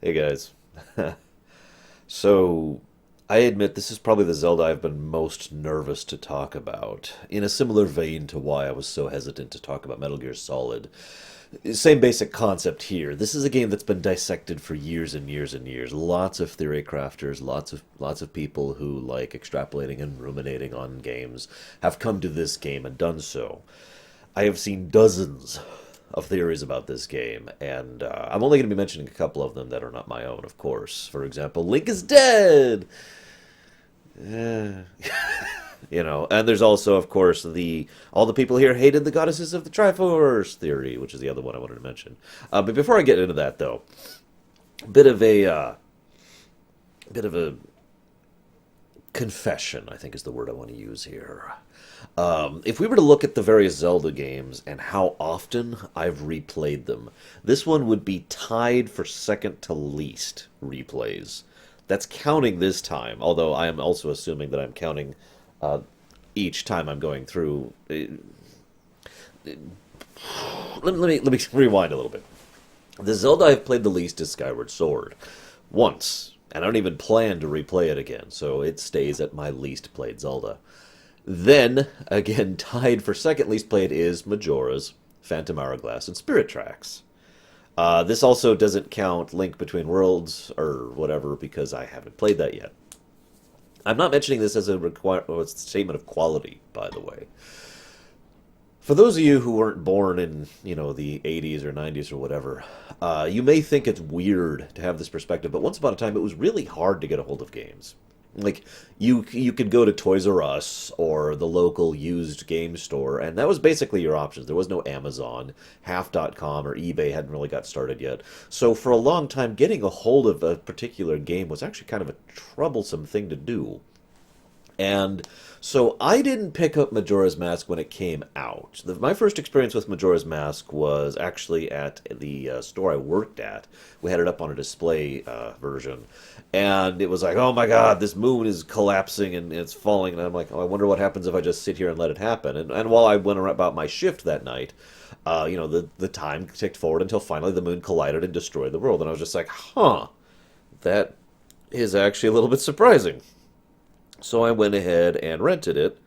Hey guys. So, I admit this is probably the Zelda I've been most nervous to talk about, in a similar vein to why I was so hesitant to talk about Metal Gear Solid. Same basic concept here. This is a game that's been dissected for years and years and years. Lots of theory crafters, lots of people who like extrapolating and ruminating on games have come to this game and done so. I have seen dozens of theories about this game, and I'm only going to be mentioning a couple of them that are not my own, of course. For example, Link is dead! Eh. And there's also, of course, the all the people here hated the goddesses of the Triforce theory, which is the other one I wanted to mention. But before I get into that, though, a bit of a confession, I think is the word I want to use here. If we were to look at the various Zelda games and how often I've replayed them, this one would be tied for second to least replays. That's counting this time, although I am also assuming that I'm counting each time I'm going through. Let me rewind a little bit. The Zelda I've played the least is Skyward Sword. Once. And I don't even plan to replay it again, so it stays at my least played Zelda. Then, again, tied for second least played is Majora's, Phantom Hourglass, and Spirit Tracks. This also doesn't count Link Between Worlds or whatever because I haven't played that yet. I'm not mentioning this as a statement of quality, by the way. For those of you who weren't born in, the 80s or 90s or whatever, you may think it's weird to have this perspective, but once upon a time it was really hard to get a hold of games. Like, you could go to Toys R Us or the local used game store, and that was basically your options. There was no Amazon, Half.com, or eBay hadn't really got started yet. So for a long time, getting a hold of a particular game was actually kind of a troublesome thing to do. And so I didn't pick up Majora's Mask when it came out. My first experience with Majora's Mask was actually at the store I worked at. We had it up on a display version. And it was like, oh my god, this moon is collapsing and it's falling. And I'm like, oh, I wonder what happens if I just sit here and let it happen. And while I went about my shift that night, the time ticked forward until finally the moon collided and destroyed the world. And I was just like, that is actually a little bit surprising. So I went ahead and rented it,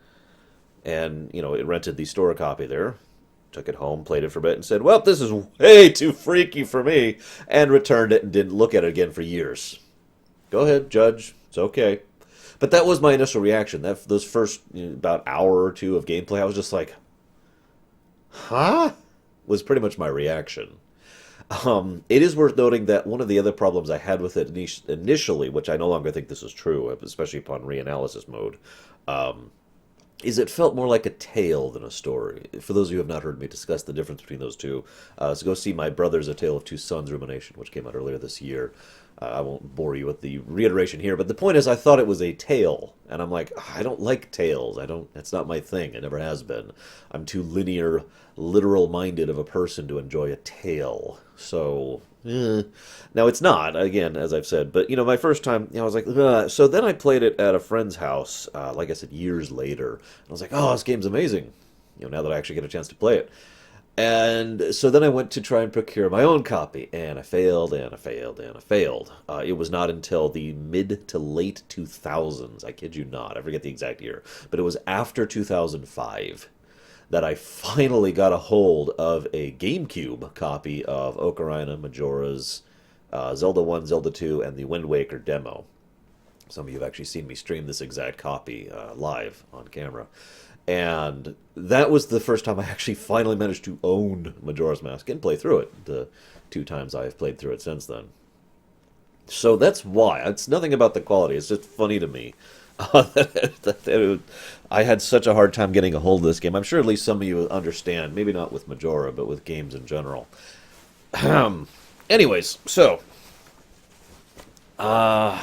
and, it rented the store copy there, took it home, played it for a bit, and said, well, this is way too freaky for me, and returned it and didn't look at it again for years. Go ahead, judge, it's okay. But that was my initial reaction. Those first about hour or two of gameplay, I was just like, huh? Was pretty much my reaction. It is worth noting that one of the other problems I had with it initially, which I no longer think this is true, especially upon reanalysis mode, is it felt more like a tale than a story. For those of you who have not heard me discuss the difference between those two, so go see my brother's A Tale of Two Sons Rumination, which came out earlier this year. I won't bore you with the reiteration here, but the point is I thought it was a tale, and I'm like, I don't like tales. It's not my thing. It never has been. I'm too linear, literal-minded of a person to enjoy a tale. So, now it's not, again, as I've said, but, my first time, I was like, ugh. So then I played it at a friend's house, like I said, years later. And I was like, oh, this game's amazing, now that I actually get a chance to play it. And so then I went to try and procure my own copy, and I failed, and I failed, and I failed. It was not until the mid to late 2000s, I kid you not, I forget the exact year, but it was after 2005 that I finally got a hold of a GameCube copy of Ocarina, Majora's, Zelda 1, Zelda 2, and the Wind Waker demo. Some of you have actually seen me stream this exact copy live on camera. And that was the first time I actually finally managed to own Majora's Mask and play through it, the two times I have played through it since then. So that's why. It's nothing about the quality, it's just funny to me. I had such a hard time getting a hold of this game. I'm sure at least some of you understand. Maybe not with Majora, but with games in general. Anyways, so a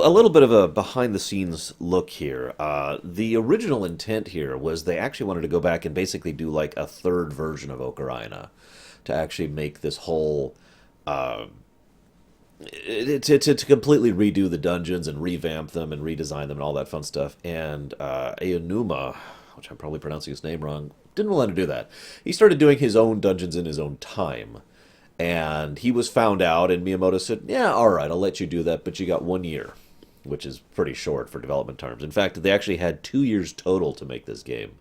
little bit of a behind-the-scenes look here. The original intent here was they actually wanted to go back and basically do like a third version of Ocarina to actually make this whole to completely redo the dungeons and revamp them and redesign them and all that fun stuff. And Aonuma, which I'm probably pronouncing his name wrong, didn't want to do that. He started doing his own dungeons in his own time. And he was found out, and Miyamoto said, yeah, all right, I'll let you do that, but you got 1 year, which is pretty short for development terms. In fact, they actually had 2 years total to make this game.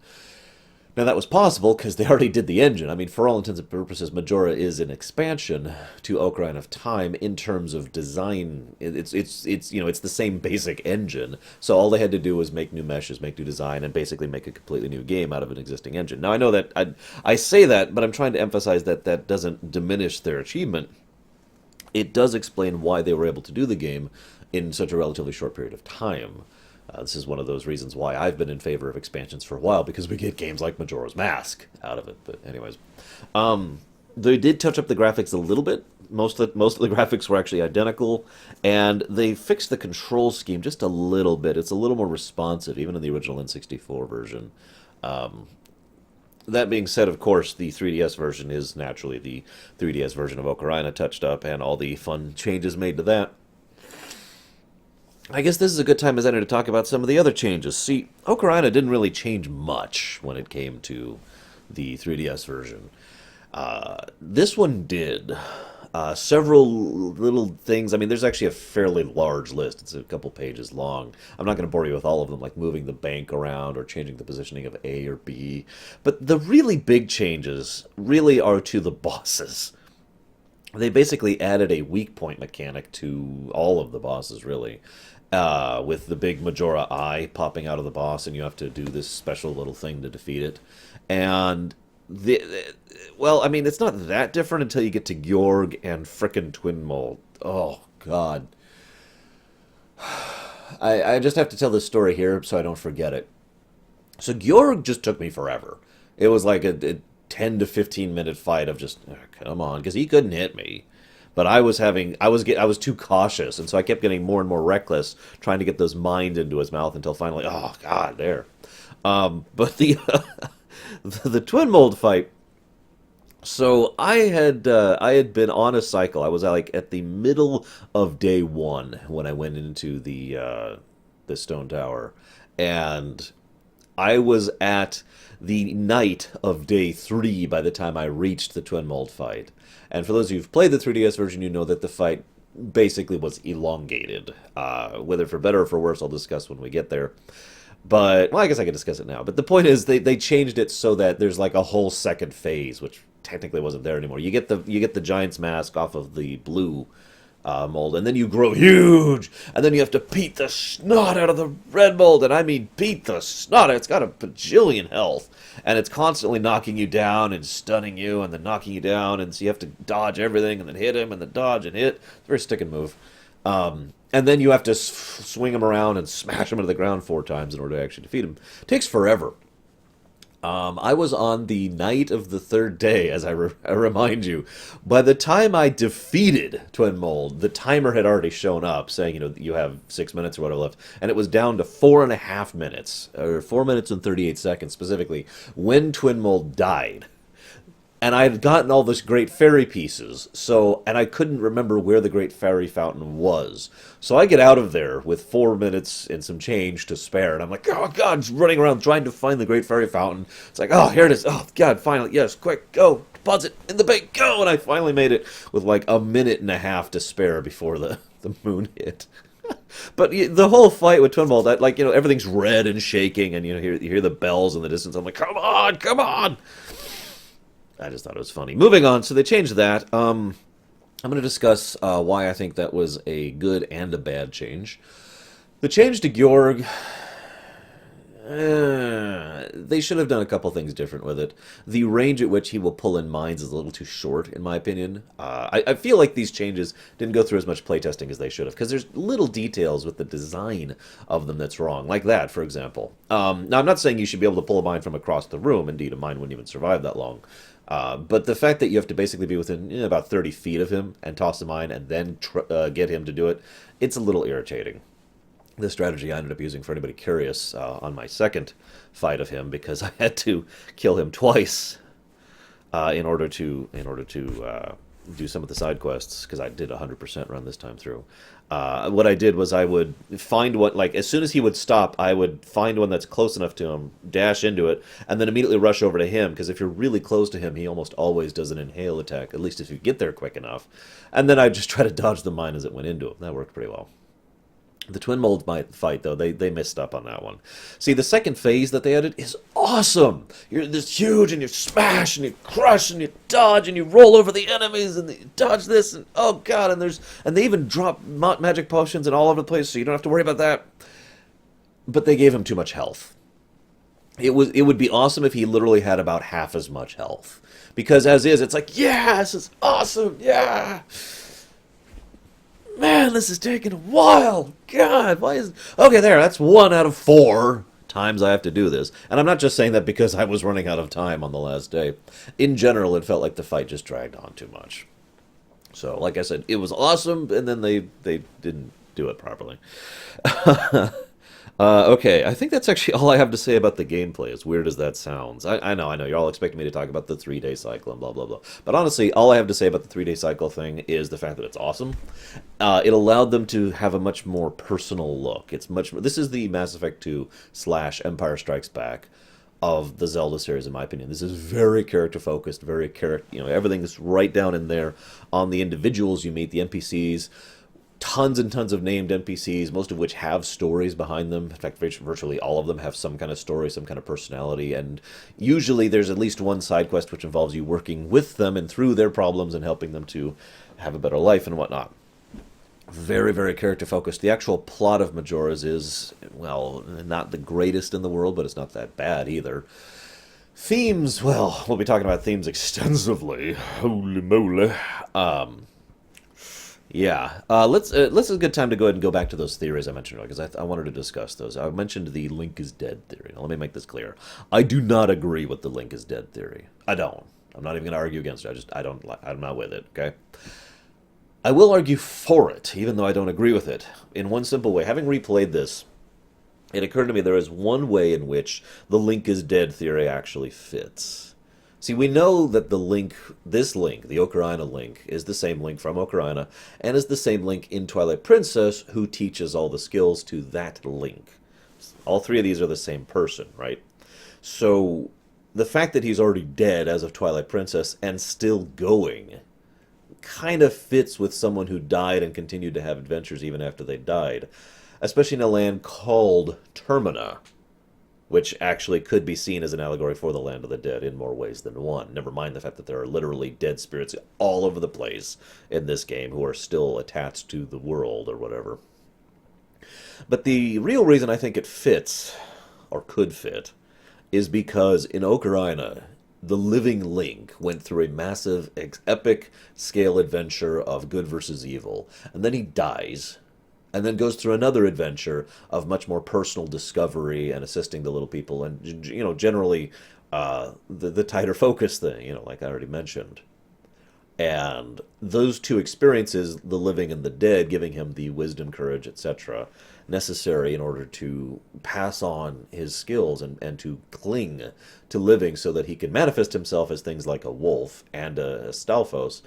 Now, that was possible because they already did the engine. I mean, for all intents and purposes, Majora is an expansion to Ocarina of Time in terms of design. It's the same basic engine. So all they had to do was make new meshes, make new design, and basically make a completely new game out of an existing engine. Now, I know that I say that, but I'm trying to emphasize that that doesn't diminish their achievement. It does explain why they were able to do the game in such a relatively short period of time. This is one of those reasons why I've been in favor of expansions for a while, because we get games like Majora's Mask out of it. But anyways, they did touch up the graphics a little bit. Most of the graphics were actually identical, and they fixed the control scheme just a little bit. It's a little more responsive, even in the original N64 version. That being said, of course, the 3DS version is naturally the 3DS version of Ocarina touched up, and all the fun changes made to that. I guess this is a good time as any to talk about some of the other changes. See, Ocarina didn't really change much when it came to the 3DS version. This one did. Several little things. I mean, there's actually a fairly large list. It's a couple pages long. I'm not going to bore you with all of them, like moving the bank around or changing the positioning of A or B. But the really big changes really are to the bosses. They basically added a weak point mechanic to all of the bosses, really. With the big Majora eye popping out of the boss, and you have to do this special little thing to defeat it. And, well, I mean, it's not that different until you get to Georg and frickin' Twin Mold. Oh, God. I just have to tell this story here so I don't forget it. So Georg just took me forever. It was like a 10 to 15 minute fight of just, oh, come on, because he couldn't hit me. But I was too cautious, and so I kept getting more and more reckless, trying to get those mines into his mouth until finally, oh God, there. But the Twin Mold fight. So I had been on a cycle. I was like at the middle of day one when I went into the Stone Tower, and I was at the night of day 3 by the time I reached the Twin Mold fight. And for those of you who've played the 3DS version, you know that the fight basically was elongated. Whether for better or for worse, I'll discuss when we get there. But, well, I guess I can discuss it now. But the point is, they changed it so that there's like a whole second phase, which technically wasn't there anymore. You get the Giant's Mask off of the blue mold, and then you grow huge, and then you have to beat the snot out of the red mold, and I mean beat the snot. It's got a bajillion health, and it's constantly knocking you down and stunning you, and then knocking you down, and so you have to dodge everything, and then hit him, and then dodge and hit. It's a very stick and move. And then you have to swing him around and smash him into the ground 4 times in order to actually defeat him. It takes forever. I was on the night of the 3rd day, as I remind you. By the time I defeated Twin Mold, the timer had already shown up, saying, you have 6 minutes or whatever left, and it was down to 4.5 minutes, or 4 minutes and 38 seconds specifically, when Twin Mold died. And I had gotten all this great fairy pieces, and I couldn't remember where the great fairy fountain was. So I get out of there with 4 minutes and some change to spare, and I'm like, oh God, just running around trying to find the great fairy fountain. It's like, oh, here it is. Oh God, finally, yes, quick, go, deposit in the bank, go! And I finally made it with like 1.5 minutes to spare before the moon hit. But the whole fight with Twin Mold, everything's red and shaking, and you hear the bells in the distance. I'm like, come on, come on! I just thought it was funny. Moving on, so they changed that. I'm going to discuss why I think that was a good and a bad change. The change to Georg, they should have done a couple things different with it. The range at which he will pull in mines is a little too short, in my opinion. I feel like these changes didn't go through as much playtesting as they should have, because there's little details with the design of them that's wrong, like that, for example. Now, I'm not saying you should be able to pull a mine from across the room. Indeed, a mine wouldn't even survive that long. But the fact that you have to basically be within about 30 feet of him and toss a mine and then get him to do it, it's a little irritating. The strategy I ended up using, for anybody curious, on my second fight of him, because I had to kill him twice in order to do some of the side quests, because I did 100% run this time through. What I did was I would find one, like, as soon as he would stop, I would find one that's close enough to him, dash into it, and then immediately rush over to him, because if you're really close to him, he almost always does an inhale attack, at least if you get there quick enough. And then I'd just try to dodge the mine as it went into him. That worked pretty well. The twin mold fight, though, they missed up on that one. See, the second phase that they added is awesome. You're this huge, and you smash, and you crush, and you dodge, and you roll over the enemies, and you dodge this, and oh god, and they even drop magic potions and all over the place, so you don't have to worry about that. But they gave him too much health. It would be awesome if he literally had about half as much health, because as is, it's like, yeah, this is awesome, yeah. Man, this is taking a while. God, why is... Okay, there, that's 1 out of 4 times I have to do this. And I'm not just saying that because I was running out of time on the last day. In general, it felt like the fight just dragged on too much. So, like I said, it was awesome, and then they didn't do it properly. Okay, I think that's actually all I have to say about the gameplay, as weird as that sounds. I know, you're all expecting me to talk about the 3-day cycle and blah, blah, blah. But honestly, all I have to say about the 3-day cycle thing is the fact that it's awesome. It allowed them to have a much more personal look. This is the Mass Effect 2 / Empire Strikes Back of the Zelda series, in my opinion. This is very character-focused, everything's right down in there on the individuals you meet, the NPCs. Tons and tons of named NPCs, most of which have stories behind them. In fact, virtually all of them have some kind of story, some kind of personality, and usually there's at least one side quest which involves you working with them and through their problems and helping them to have a better life and whatnot. Very, very character-focused. The actual plot of Majora's is, well, not the greatest in the world, but it's not that bad either. Themes, well, we'll be talking about themes extensively. Holy moly. Yeah, let's a good time to go ahead and go back to those theories I mentioned earlier, because I wanted to discuss those. I mentioned the Link is dead theory. Now, let me make this clear. I do not agree with the Link is dead theory. I don't. I'm not even going to argue against it. I'm not with it, okay? I will argue for it, even though I don't agree with it, in one simple way. Having replayed this, it occurred to me there is one way in which the Link is dead theory actually fits. See, we know that this Link, the Ocarina Link, is the same Link from Ocarina, and is the same Link in Twilight Princess who teaches all the skills to that Link. All 3 of these are the same person, right? So, the fact that he's already dead as of Twilight Princess and still going kind of fits with someone who died and continued to have adventures even after they died, especially in a land called Termina, which actually could be seen as an allegory for the land of the dead in more ways than one. Never mind the fact that there are literally dead spirits all over the place in this game who are still attached to the world or whatever. But the real reason I think it fits, or could fit, is because in Ocarina, the living Link went through a massive, epic scale adventure of good versus evil, and then he dies, and then goes through another adventure of much more personal discovery and assisting the little people, and generally the tighter focus thing, like I already mentioned. And those 2 experiences, the living and the dead, giving him the wisdom, courage, etc., necessary in order to pass on his skills and to cling to living so that he can manifest himself as things like a wolf and a Stalfos.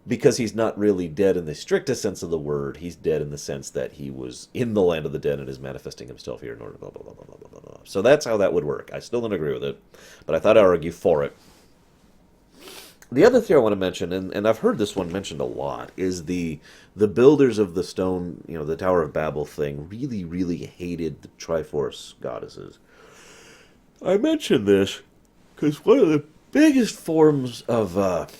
Because he's not really dead in the strictest sense of the word, he's dead in the sense that he was in the land of the dead and is manifesting himself here in order blah, blah, blah, blah, blah, blah, blah. So that's how that would work. I still don't agree with it, but I thought I'd argue for it. The other thing I want to mention, and I've heard this one mentioned a lot, is the builders of the stone, the Tower of Babel thing, really, really hated the Triforce goddesses. I mentioned this because one of the biggest forms of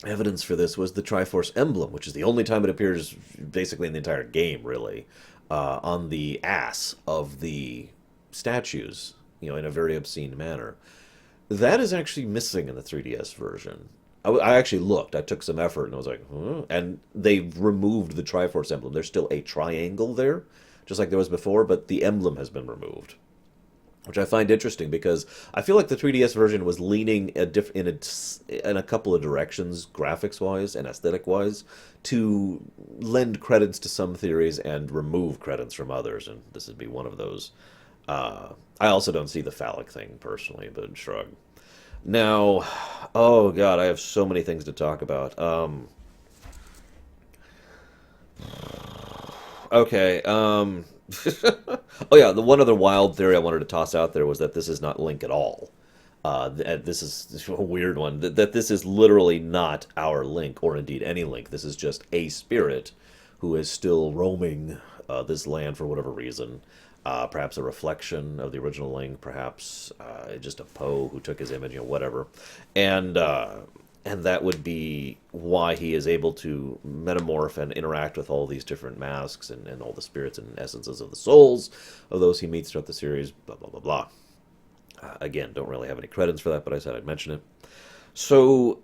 evidence for this was the Triforce emblem, which is the only time it appears basically in the entire game, really, on the ass of the statues, in a very obscene manner. That is actually missing in the 3DS version. I actually looked. I took some effort, and I was like, huh? And they removed the Triforce emblem. There's still a triangle there, just like there was before, but the emblem has been removed, which I find interesting because I feel like the 3DS version was leaning in a couple of directions, graphics-wise and aesthetic-wise, to lend credence to some theories and remove credence from others, and this would be one of those. I also don't see the phallic thing, personally, but shrug. Now, oh god, I have so many things to talk about. Okay. Oh yeah, the one other wild theory I wanted to toss out there was that this is not Link at all. This is a weird one. That this is literally not our Link, or indeed any Link. This is just a spirit who is still roaming this land for whatever reason. Perhaps a reflection of the original Link, perhaps just a Poe who took his image, whatever. And and that would be why he is able to metamorph and interact with all these different masks and all the spirits and essences of the souls of those he meets throughout the series, blah, blah, blah, blah. Again, don't really have any credits for that, but I said I'd mention it. So,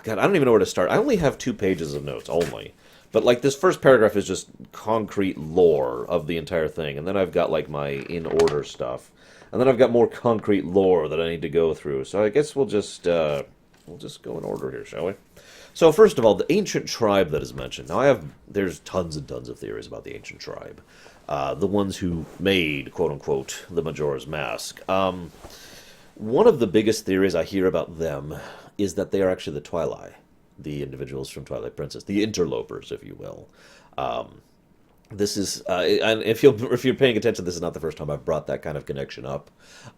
God, I don't even know where to start. I only have 2 pages of notes, only. But, like, this first paragraph is just concrete lore of the entire thing. And then I've got, like, my in-order stuff. And then I've got more concrete lore that I need to go through. So I guess we'll just go in order here, shall we? So first of all, the ancient tribe that is mentioned. Now there's tons and tons of theories about the ancient tribe. The ones who made, quote unquote, the Majora's Mask. One of the biggest theories I hear about them is that they are actually the Twilight, the individuals from Twilight Princess, the interlopers, if you will. This is, and if you're paying attention, this is not the first time I've brought that kind of connection up.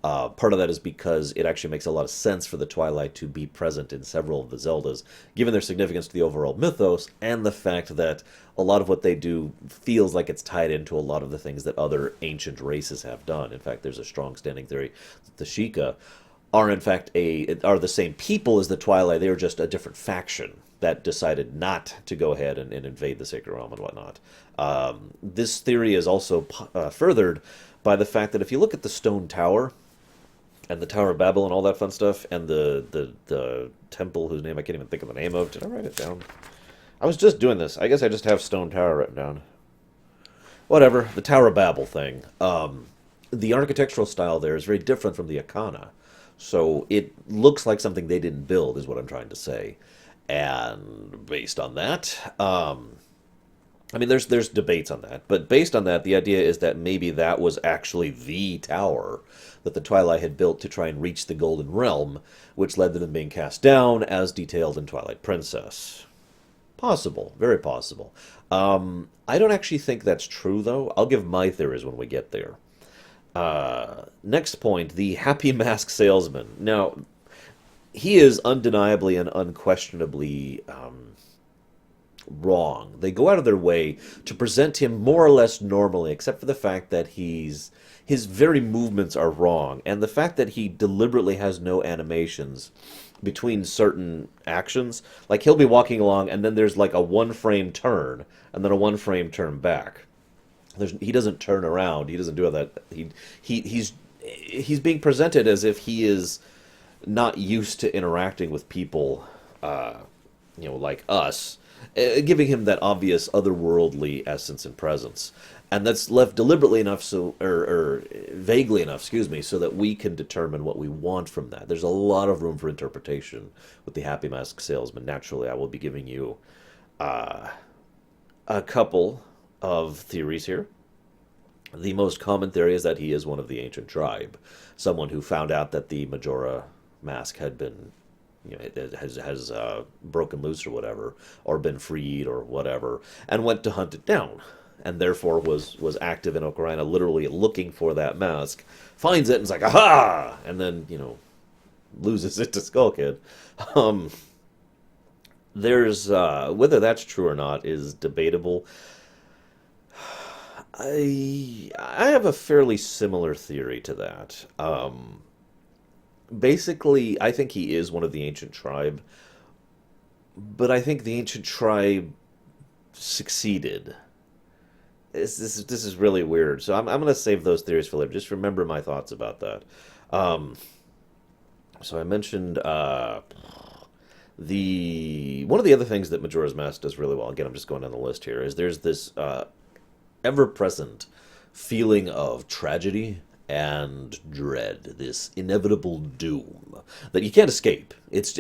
Part of that is because it actually makes a lot of sense for the Twilight to be present in several of the Zeldas, given their significance to the overall mythos, and the fact that a lot of what they do feels like it's tied into a lot of the things that other ancient races have done. In fact, there's a strong standing theory that the Sheikah are in fact are the same people as the Twilight. They are just a different faction that decided not to go ahead and invade the Sacred Realm and whatnot. This theory is also furthered by the fact that if you look at the Stone Tower and the Tower of Babel and all that fun stuff, and the temple whose name I can't even think of the name of. Did I write it down? I was just doing this. I guess I just have Stone Tower written down. Whatever. The Tower of Babel thing. The architectural style there is very different from the Akana. So it looks like something they didn't build, is what I'm trying to say. And based on that, I mean, there's debates on that, but based on that, the idea is that maybe that was actually the tower that the Twilight had built to try and reach the Golden Realm, which led to them being cast down, as detailed in Twilight Princess. Possible, very possible. I don't actually think that's true, though. I'll give my theories when we get there. Next point, the Happy Mask Salesman. Now, he is undeniably and unquestionably wrong. They go out of their way to present him more or less normally, except for the fact that his very movements are wrong, and the fact that he deliberately has no animations between certain actions. Like, he'll be walking along, and then there's like a 1 frame turn, and then a 1 frame turn back. He doesn't turn around. He doesn't do that. He's being presented as if he is not used to interacting with people, like us, giving him that obvious otherworldly essence and presence. And that's left deliberately enough, or vaguely enough, excuse me, so that we can determine what we want from that. There's a lot of room for interpretation with the Happy Mask Salesman. Naturally, I will be giving you a couple of theories here. The most common theory is that he is one of the ancient tribe, someone who found out that the Majora mask had been, it has broken loose or whatever, or been freed or whatever, and went to hunt it down, and therefore was active in Ocarina, literally looking for that mask, finds it, and is like, aha! And then, loses it to Skull Kid. There's, whether that's true or not is debatable. I have a fairly similar theory to that. Basically, I think he is one of the ancient tribe, but I think the ancient tribe succeeded. This is really weird. So I'm going to save those theories for later. Just remember my thoughts about that. So I mentioned the one of the other things that Majora's Mask does really well. Again, I'm just going down the list here. Is there's this ever-present feeling of tragedy and dread, this inevitable doom that you can't escape. It's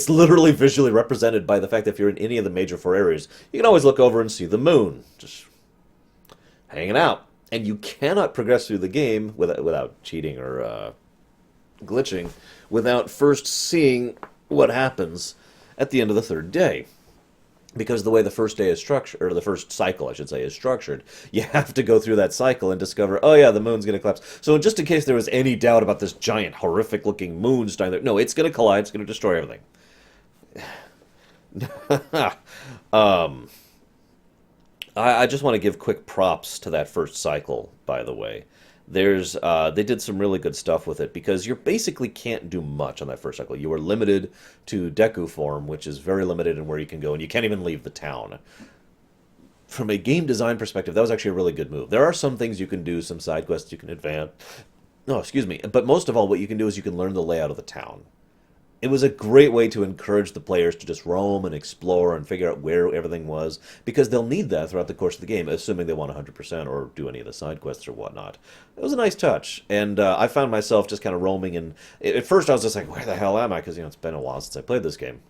literally visually represented by the fact that if you're in any of the major 4 areas, you can always look over and see the moon just hanging out, and you cannot progress through the game without cheating or glitching without first seeing what happens at the end of the third day. Because the way the first day is structured, or the first cycle, I should say, is structured, you have to go through that cycle and discover, oh yeah, the moon's going to collapse. So just in case there was any doubt about this giant, horrific-looking moon standing there, no, it's going to collide, it's going to destroy everything. um, I just want to give quick props to that first cycle, by the way. They did some really good stuff with it because you basically can't do much on that first cycle. You are limited to Deku form, which is very limited in where you can go, and you can't even leave the town. From a game design perspective, that was actually a really good move. There are some things you can do, some side quests you can advance. No, excuse me. But most of all, what you can do is you can learn the layout of the town. It was a great way to encourage the players to just roam and explore and figure out where everything was, because they'll need that throughout the course of the game, assuming they want 100% or do any of the side quests or whatnot. It was a nice touch, and I found myself just kind of roaming, and at first I was just like, where the hell am I? Because, it's been a while since I played this game.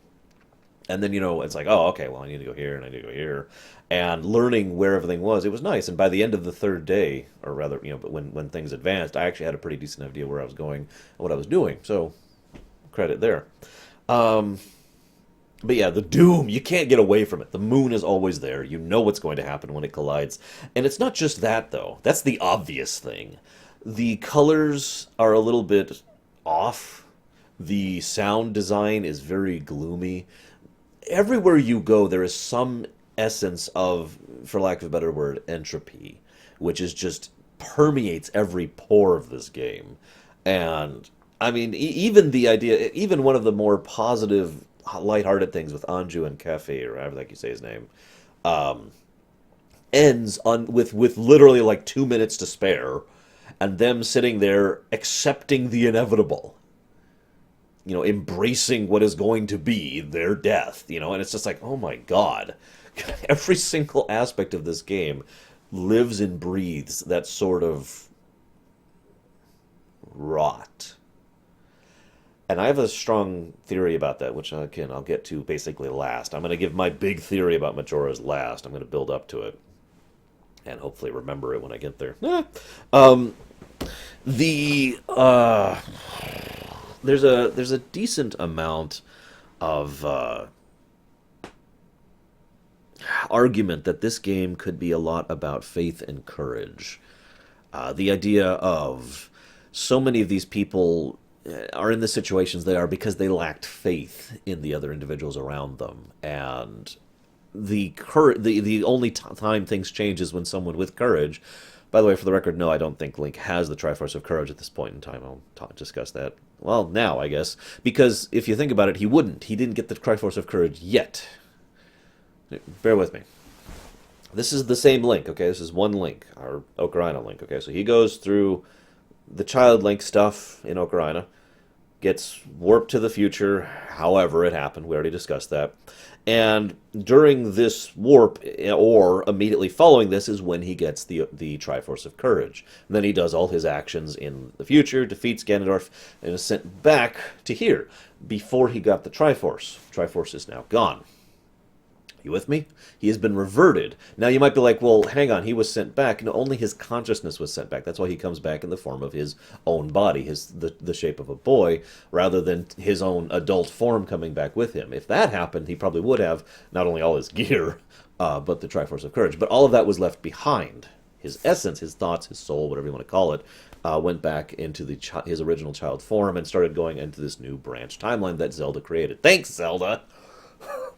And then, it's like, oh, okay, well, I need to go here, and I need to go here. And learning where everything was, it was nice. And by the end of the third day, or rather, but when things advanced, I actually had a pretty decent idea where I was going and what I was doing, so credit there. But yeah, the doom, you can't get away from it. The moon is always there. You know what's going to happen when it collides. And it's not just that, though. That's the obvious thing. The colors are a little bit off. The sound design is very gloomy. Everywhere you go, there is some essence of, for lack of a better word, entropy, which is just permeates every pore of this game. And I mean, even the idea, even one of the more positive, lighthearted things with Anju and Cafe, or however the heck you say his name, um, ends on with literally like 2 minutes to spare, and them sitting there accepting the inevitable, embracing what is going to be their death, and it's just like, oh my God, every single aspect of this game lives and breathes that sort of rot. And I have a strong theory about that, which again I'll get to basically last. I'm going to give my big theory about Majora's last. I'm going to build up to it, and hopefully remember it when I get there. Um, the there's a decent amount of argument that this game could be a lot about faith and courage. The idea of so many of these people are in the situations they are because they lacked faith in the other individuals around them, and the only time things change is when someone with courage. By the way, for the record, no, I don't think Link has the Triforce of Courage at this point in time. I'll discuss that. Well, now, I guess. Because if you think about it, he wouldn't. He didn't get the Triforce of Courage yet. Bear with me. This is the same Link, okay? This is one Link, our Ocarina Link, okay? So he goes through the Child Link stuff in Ocarina, gets warped to the future, however it happened. We already discussed that. And during this warp, or immediately following this, is when he gets the Triforce of Courage. And then he does all his actions in the future, defeats Ganondorf, and is sent back to here. Before he got the Triforce. Triforce is now gone. You with me? He has been reverted. Now you might be like, well, hang on, he was sent back. No, only his consciousness was sent back. That's why he comes back in the form of his own body, the shape of a boy, rather than his own adult form coming back with him. If that happened, he probably would have not only all his gear, but the Triforce of Courage. But all of that was left behind. His essence, his thoughts, his soul, whatever you want to call it, went back into his original child form and started going into this new branch timeline that Zelda created. Thanks, Zelda!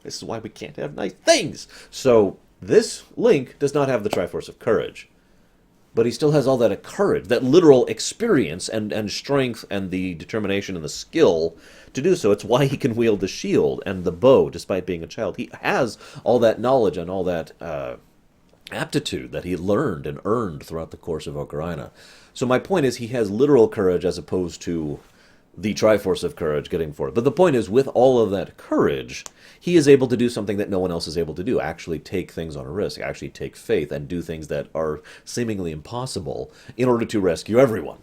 This is why we can't have nice things. So this Link does not have the Triforce of Courage, but he still has all that courage, that literal experience and strength and the determination and the skill to do so. It's why he can wield the shield and the bow despite being a child. He has all that knowledge and all that aptitude that he learned and earned throughout the course of Ocarina. So my point is, he has literal courage as opposed to the Triforce of Courage getting for it. But the point is, with all of that courage, he is able to do something that no one else is able to do. Actually take things on a risk, actually take faith, and do things that are seemingly impossible in order to rescue everyone.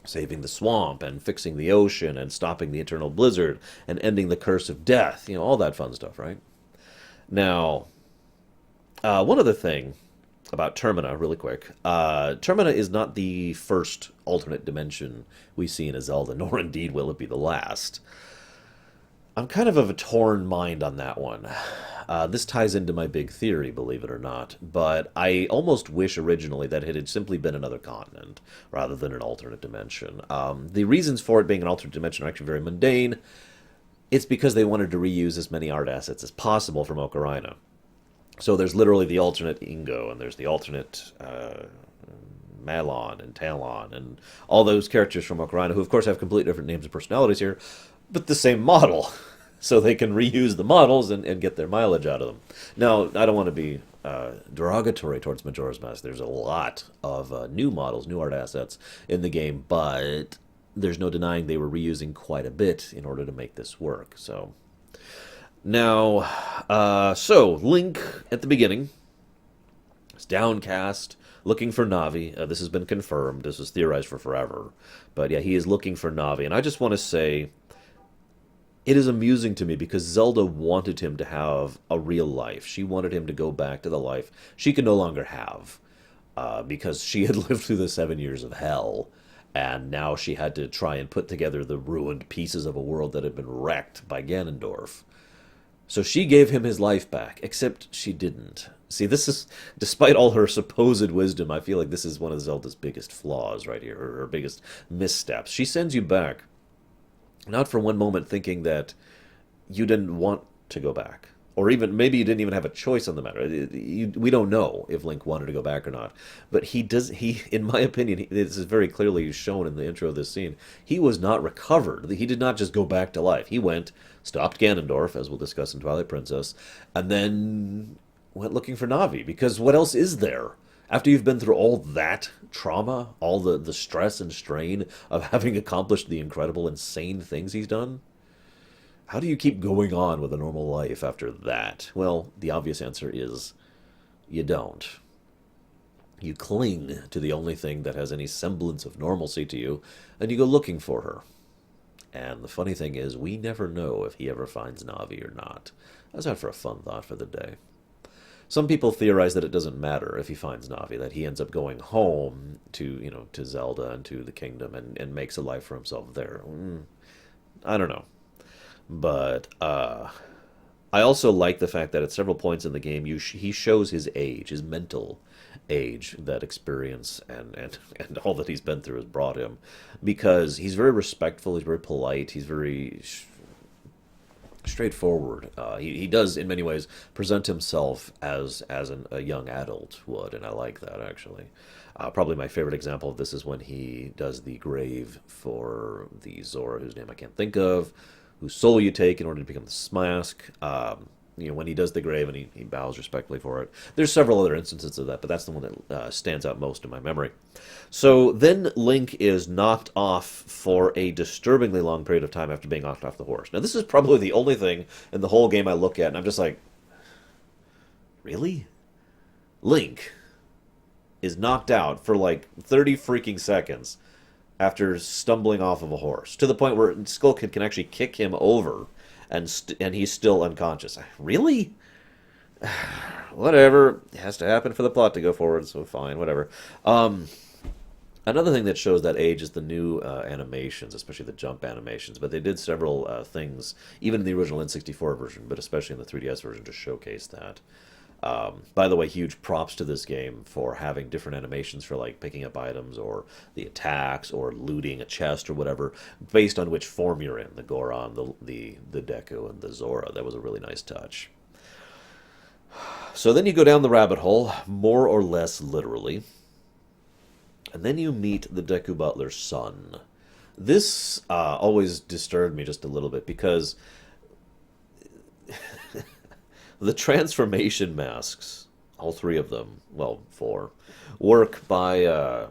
Saving the swamp, and fixing the ocean, and stopping the eternal blizzard, and ending the curse of death. All that fun stuff, right? Now, one other thing about Termina really quick. Termina is not the first alternate dimension we see in a Zelda, nor indeed will it be the last. I'm kind of a torn mind on that one. This ties into my big theory, believe it or not, but I almost wish originally that it had simply been another continent rather than an alternate dimension. The reasons for it being an alternate dimension are actually very mundane. It's because they wanted to reuse as many art assets as possible from Ocarina. So there's literally the alternate Ingo, and there's the alternate Malon and Talon, and all those characters from Ocarina, who of course have completely different names and personalities here, but the same model. So they can reuse the models and get their mileage out of them. Now, I don't want to be derogatory towards Majora's Mask. There's a lot of new models, new art assets in the game, but there's no denying they were reusing quite a bit in order to make this work. So now, Link at the beginning is downcast, looking for Navi. This has been confirmed. This was theorized for forever. But yeah, he is looking for Navi. And I just want to say, it is amusing to me because Zelda wanted him to have a real life. She wanted him to go back to the life she could no longer have because she had lived through the 7 years of hell. And now she had to try and put together the ruined pieces of a world that had been wrecked by Ganondorf. So she gave him his life back, except she didn't. See, this is, despite all her supposed wisdom, I feel like this is one of Zelda's biggest flaws right here, her biggest missteps. She sends you back, not for one moment thinking that you didn't want to go back. Or even, maybe you didn't even have a choice on the matter. We don't know if Link wanted to go back or not. But in my opinion, this is very clearly shown in the intro of this scene, he was not recovered. He did not just go back to life. He went, stopped Ganondorf, as we'll discuss in Twilight Princess, and then went looking for Navi. Because what else is there? After you've been through all that trauma, all the stress and strain of having accomplished the incredible, insane things he's done, how do you keep going on with a normal life after that? Well, the obvious answer is you don't. You cling to the only thing that has any semblance of normalcy to you, and you go looking for her. And the funny thing is, we never know if he ever finds Navi or not. How's that for a fun thought for the day? Some people theorize that it doesn't matter if he finds Navi, that he ends up going home to Zelda and to the kingdom and makes a life for himself there. I don't know. But I also like the fact that at several points in the game, he shows his age, his mental age, that experience and all that he's been through has brought him. Because he's very respectful, he's very polite, he's very straightforward. He does, in many ways, present himself as a young adult would, and I like that, actually. Probably my favorite example of this is when he does the grave for the Zora, whose name I can't think of, whose soul you take in order to become the Smask. When he does the grave and he bows respectfully for it. There's several other instances of that, but that's the one that stands out most in my memory. So then Link is knocked off for a disturbingly long period of time after being knocked off the horse. Now, this is probably the only thing in the whole game I look at, and I'm just like, really? Link is knocked out for like 30 freaking seconds after stumbling off of a horse, to the point where Skull Kid can actually kick him over, and he's still unconscious. Really? Whatever. It has to happen for the plot to go forward, so fine, whatever. Another thing that shows that age is the new animations, especially the jump animations. But they did several things, even in the original N64 version, but especially in the 3DS version, to showcase that. By the way, huge props to this game for having different animations for like picking up items or the attacks or looting a chest or whatever, based on which form you're in, the Goron, the Deku, and the Zora. That was a really nice touch. So then you go down the rabbit hole, more or less literally, and then you meet the Deku Butler's son. This always disturbed me just a little bit because the transformation masks, all three of them, well, four, work by,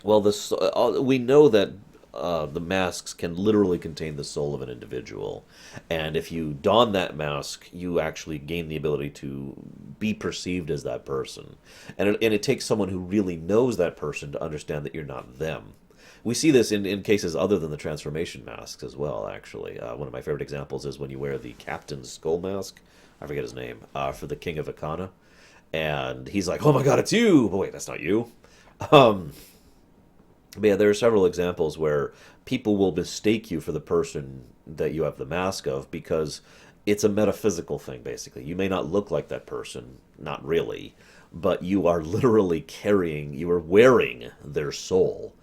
we know that the masks can literally contain the soul of an individual. And if you don that mask, you actually gain the ability to be perceived as that person. And it takes someone who really knows that person to understand that you're not them. We see this in cases other than the transformation masks as well, actually. One of my favorite examples is when you wear the Captain's Skull mask, I forget his name, for the King of Akana. And he's like, "Oh my God, it's you!" But wait, that's not you. Um, but yeah, there are several examples where people will mistake you for the person that you have the mask of because it's a metaphysical thing, basically. You may not look like that person, not really, but you are literally carrying, you are wearing their soul.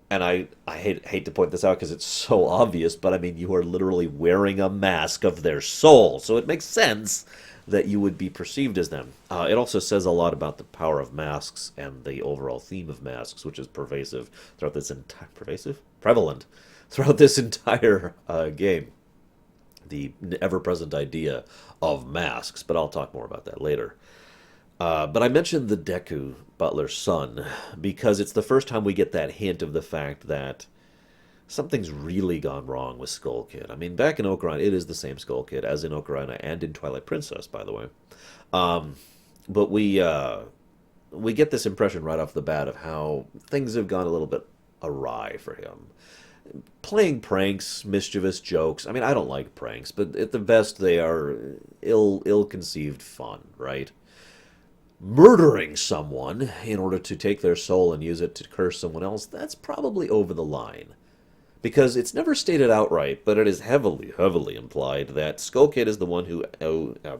And I hate to point this out because it's so obvious, but I mean, you are literally wearing a mask of their soul. So it makes sense that you would be perceived as them. It also says a lot about the power of masks and the overall theme of masks, which is pervasive throughout this entire prevalent throughout this entire game. The ever-present idea of masks, but I'll talk more about that later. But I mentioned the Deku Butler's son because it's the first time we get that hint of the fact that something's really gone wrong with Skull Kid. I mean, back in Ocarina, it is the same Skull Kid as in Ocarina and in Twilight Princess, by the way. Um, but we get this impression right off the bat of how things have gone a little bit awry for him. Playing pranks, mischievous jokes. I mean, I don't like pranks, but at the best they are ill-conceived fun, right? Murdering someone in order to take their soul and use it to curse someone else, that's probably over the line. Because it's never stated outright, but it is heavily, heavily implied that Skull Kid is the one who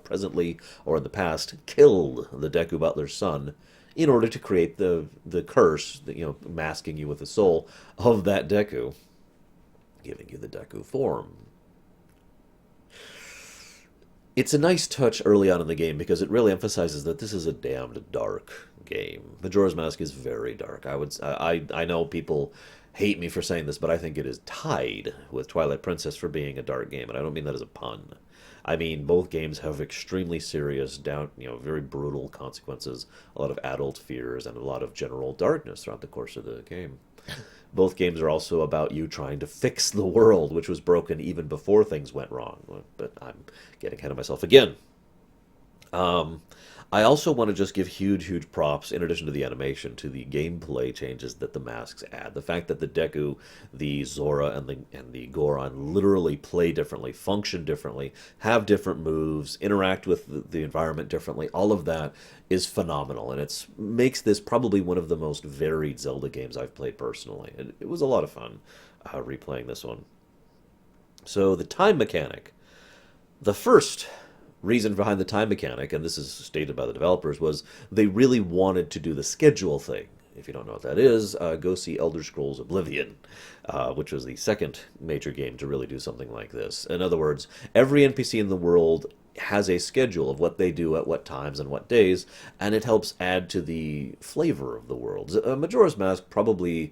presently, or in the past, killed the Deku Butler's son in order to create the curse, masking you with the soul of that Deku, giving you the Deku form. It's a nice touch early on in the game because it really emphasizes that this is a damned dark game. Majora's Mask is very dark. I know people hate me for saying this, but I think it is tied with Twilight Princess for being a dark game, and I don't mean that as a pun. I mean both games have extremely serious, very brutal consequences, a lot of adult fears, and a lot of general darkness throughout the course of the game. Both games are also about you trying to fix the world, which was broken even before things went wrong. But I'm getting ahead of myself again. Um, I also want to just give huge, huge props, in addition to the animation, to the gameplay changes that the masks add. The fact that the Deku, the Zora, and the Goron literally play differently, function differently, have different moves, interact with the environment differently. All of that is phenomenal, and it makes this probably one of the most varied Zelda games I've played personally. It was a lot of fun replaying this one. So the time mechanic. The first reason behind the time mechanic, and this is stated by the developers, was they really wanted to do the schedule thing. If you don't know what that is, go see Elder Scrolls Oblivion, which was the second major game to really do something like this. In other words, every NPC in the world has a schedule of what they do at what times and what days, and it helps add to the flavor of the world. Majora's Mask probably,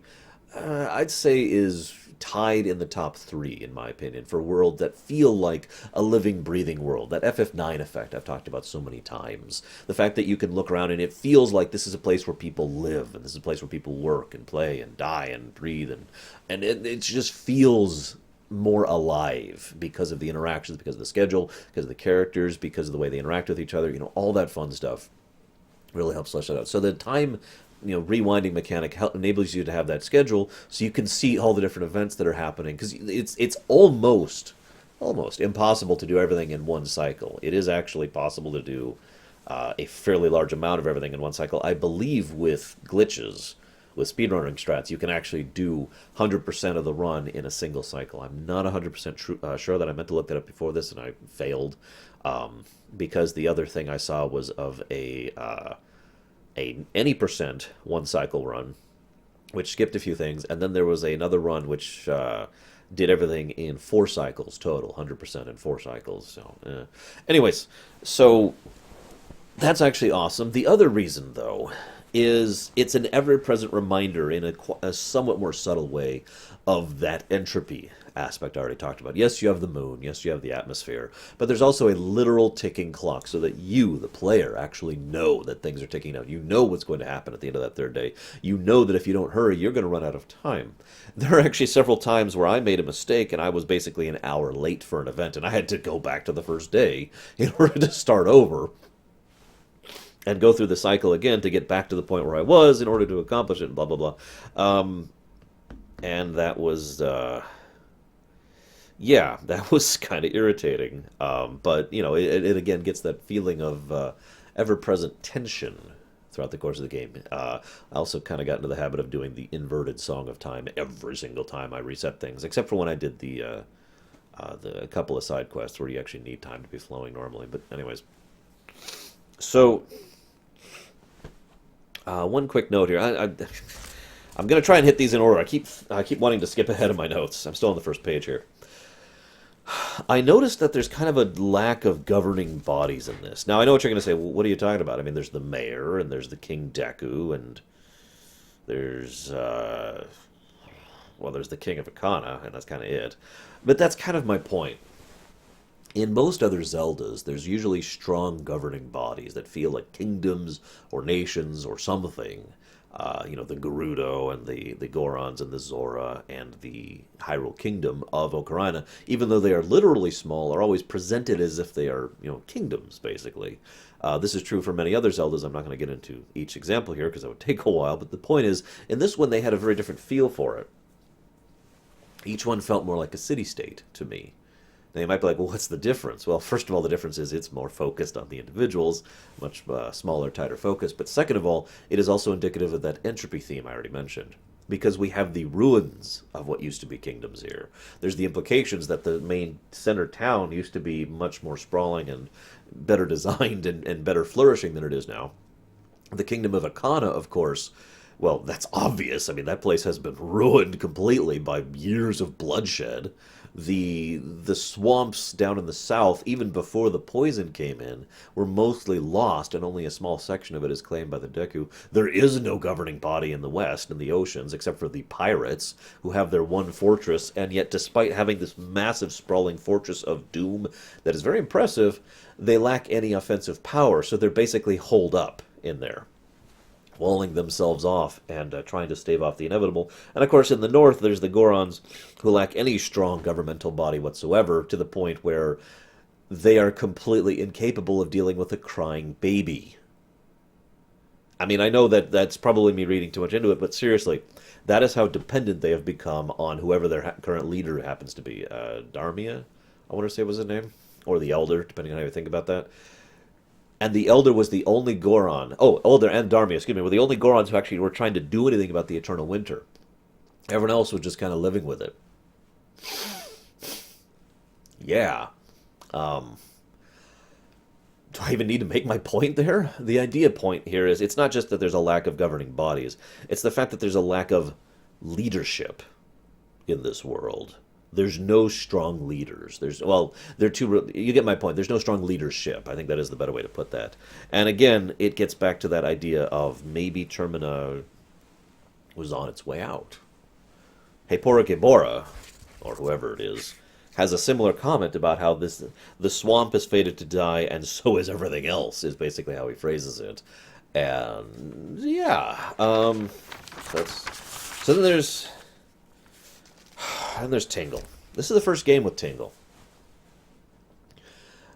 I'd say, is tied in the top three, in my opinion, for worlds that feel like a living, breathing world. That FF9 effect I've talked about so many times. The fact that you can look around and it feels like this is a place where people live, and this is a place where people work and play and die and breathe, and it just feels more alive because of the interactions, because of the schedule, because of the characters, because of the way they interact with each other, all that fun stuff really helps flesh that out. So the time rewinding mechanic enables you to have that schedule so you can see all the different events that are happening, because it's almost impossible to do everything in one cycle. It is actually possible to do a fairly large amount of everything in one cycle. I believe with glitches, with speedrunning strats, you can actually do 100% of the run in a single cycle. I'm not 100% sure that. I meant to look that up before this and I failed, because the other thing I saw was of a any percent one cycle run, which skipped a few things, and then there was another run which did everything in 4 cycles total, 100% in 4 cycles. So, anyways, so that's actually awesome. The other reason, though, is it's an ever-present reminder in a somewhat more subtle way of that entropy aspect I already talked about. Yes, you have the moon. Yes, you have the atmosphere. But there's also a literal ticking clock so that you, the player, actually know that things are ticking out. You know what's going to happen at the end of that third day. You know that if you don't hurry, you're going to run out of time. There are actually several times where I made a mistake and I was basically an hour late for an event and I had to go back to the first day in order to start over and go through the cycle again to get back to the point where I was in order to accomplish it, and blah, blah, blah. And that was, that was kind of irritating. But, it again gets that feeling of ever-present tension throughout the course of the game. I also kind of got into the habit of doing the inverted Song of Time every single time I reset things, except for when I did the couple of side quests where you actually need time to be flowing normally. But anyways, so one quick note here. I'm going to try and hit these in order. I keep wanting to skip ahead of my notes. I'm still on the first page here. I noticed that there's kind of a lack of governing bodies in this. Now, I know what you're going to say. Well, what are you talking about? I mean, there's the mayor, and there's the King Deku, and there's, there's the King of Akana, and that's kind of it. But that's kind of my point. In most other Zeldas, there's usually strong governing bodies that feel like kingdoms or nations or something. The Gerudo and the Gorons and the Zora and the Hyrule Kingdom of Ocarina, even though they are literally small, are always presented as if they are, kingdoms, basically. This is true for many other Zeldas. I'm not going to get into each example here because that would take a while, but the point is, in this one, they had a very different feel for it. Each one felt more like a city-state to me. Now, you might be like, well, what's the difference? Well, first of all, the difference is it's more focused on the individuals, much smaller, tighter focus. But second of all, it is also indicative of that entropy theme I already mentioned. Because we have the ruins of what used to be kingdoms here. There's the implications that the main center town used to be much more sprawling and better designed and better flourishing than it is now. The kingdom of Akana, of course, well, that's obvious. I mean, that place has been ruined completely by years of bloodshed. The swamps down in the south, even before the poison came in, were mostly lost, and only a small section of it is claimed by the Deku. There is no governing body in the west, in the oceans, except for the pirates, who have their one fortress, and yet despite having this massive sprawling fortress of doom that is very impressive, they lack any offensive power, so they're basically holed up in there, walling themselves off and trying to stave off the inevitable. And of course, in the north, there's the Gorons, who lack any strong governmental body whatsoever, to the point where they are completely incapable of dealing with a crying baby. I mean, I know that that's probably me reading too much into it, but seriously, that is how dependent they have become on whoever their current leader happens to be. Darmia, I want to say was his name, or the Elder, depending on how you think about that. And the Elder was the only Goron. Oh, Elder and Darmia, excuse me, were the only Gorons who actually were trying to do anything about the Eternal Winter. Everyone else was just kind of living with it. Yeah. Do I even need to make my point there? The idea point here is it's not just that there's a lack of governing bodies. It's the fact that there's a lack of leadership in this world. There's no strong leaders. You get my point. There's no strong leadership. I think that is the better way to put that. And again, it gets back to that idea of maybe Termina was on its way out. Hepora Gebora, or whoever it is, has a similar comment about how the swamp is fated to die, and so is everything else, is basically how he phrases it. And yeah, so then there's Tingle. This is the first game with Tingle.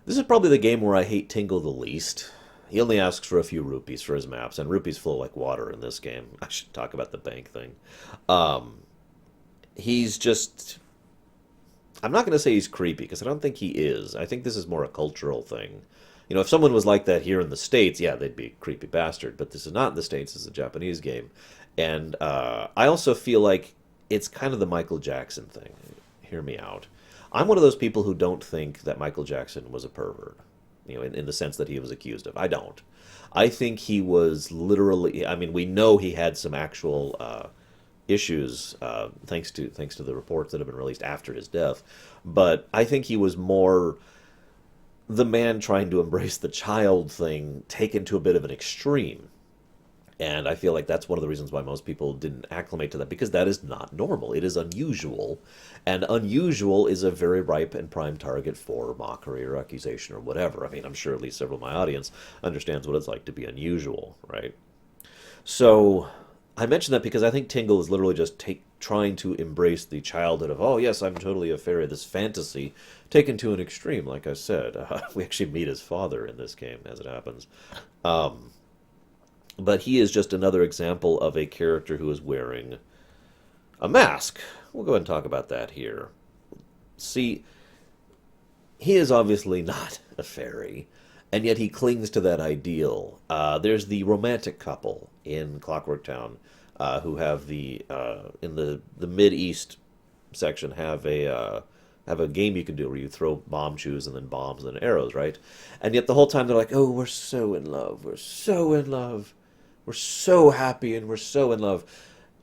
This is probably the game where I hate Tingle the least. He only asks for a few rupees for his maps, and rupees flow like water in this game. I should talk about the bank thing. He's just... I'm not going to say he's creepy, because I don't think he is. I think this is more a cultural thing. If someone was like that here in the States, yeah, they'd be a creepy bastard. But this is not in the States. This is a Japanese game. And I also feel like it's kind of the Michael Jackson thing. Hear me out. I'm one of those people who don't think that Michael Jackson was a pervert, in the sense that he was accused of. I don't. I think he was literally... I mean, we know he had some actual issues, thanks to the reports that have been released after his death. But I think he was more the man trying to embrace the child thing taken to a bit of an extreme. And I feel like that's one of the reasons why most people didn't acclimate to that, because that is not normal. It is unusual, and unusual is a very ripe and prime target for mockery or accusation or whatever. I mean, I'm sure at least several of my audience understands what it's like to be unusual, right? So I mention that because I think Tingle is literally just trying to embrace the childhood of, oh yes, I'm totally a fairy, this fantasy, taken to an extreme, like I said. We actually meet his father in this game, as it happens. But he is just another example of a character who is wearing a mask. We'll go ahead and talk about that here. See, he is obviously not a fairy. and yet he clings to that ideal. There's the romantic couple in Clockwork Town who have in the Mid East section have a game you can do where you throw bomb shoes and then bombs and then arrows, right? And yet the whole time they're like, "Oh, we're so in love. We're so in love. We're so happy and we're so in love."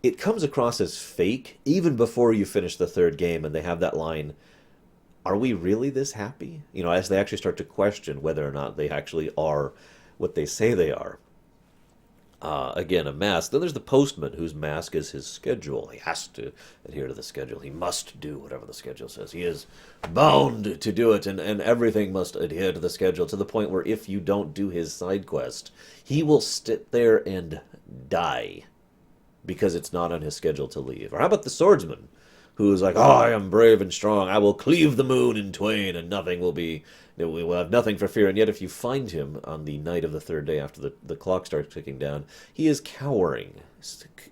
It comes across as fake even before you finish the third game, and they have that line, "Are we really this happy?" As they actually start to question whether or not they actually are what they say they are. Again, a mask. Then there's the postman, whose mask is his schedule. He has to adhere to the schedule. He must do whatever the schedule says. He is bound to do it, and everything must adhere to the schedule, to the point where if you don't do his side quest, he will sit there and die because it's not on his schedule to leave. Or how about the swordsman, who's like, "Oh, I am brave and strong. I will cleave the moon in twain, and we will have nothing for fear." And yet, if you find him on the night of the third day after the clock starts ticking down, he is cowering,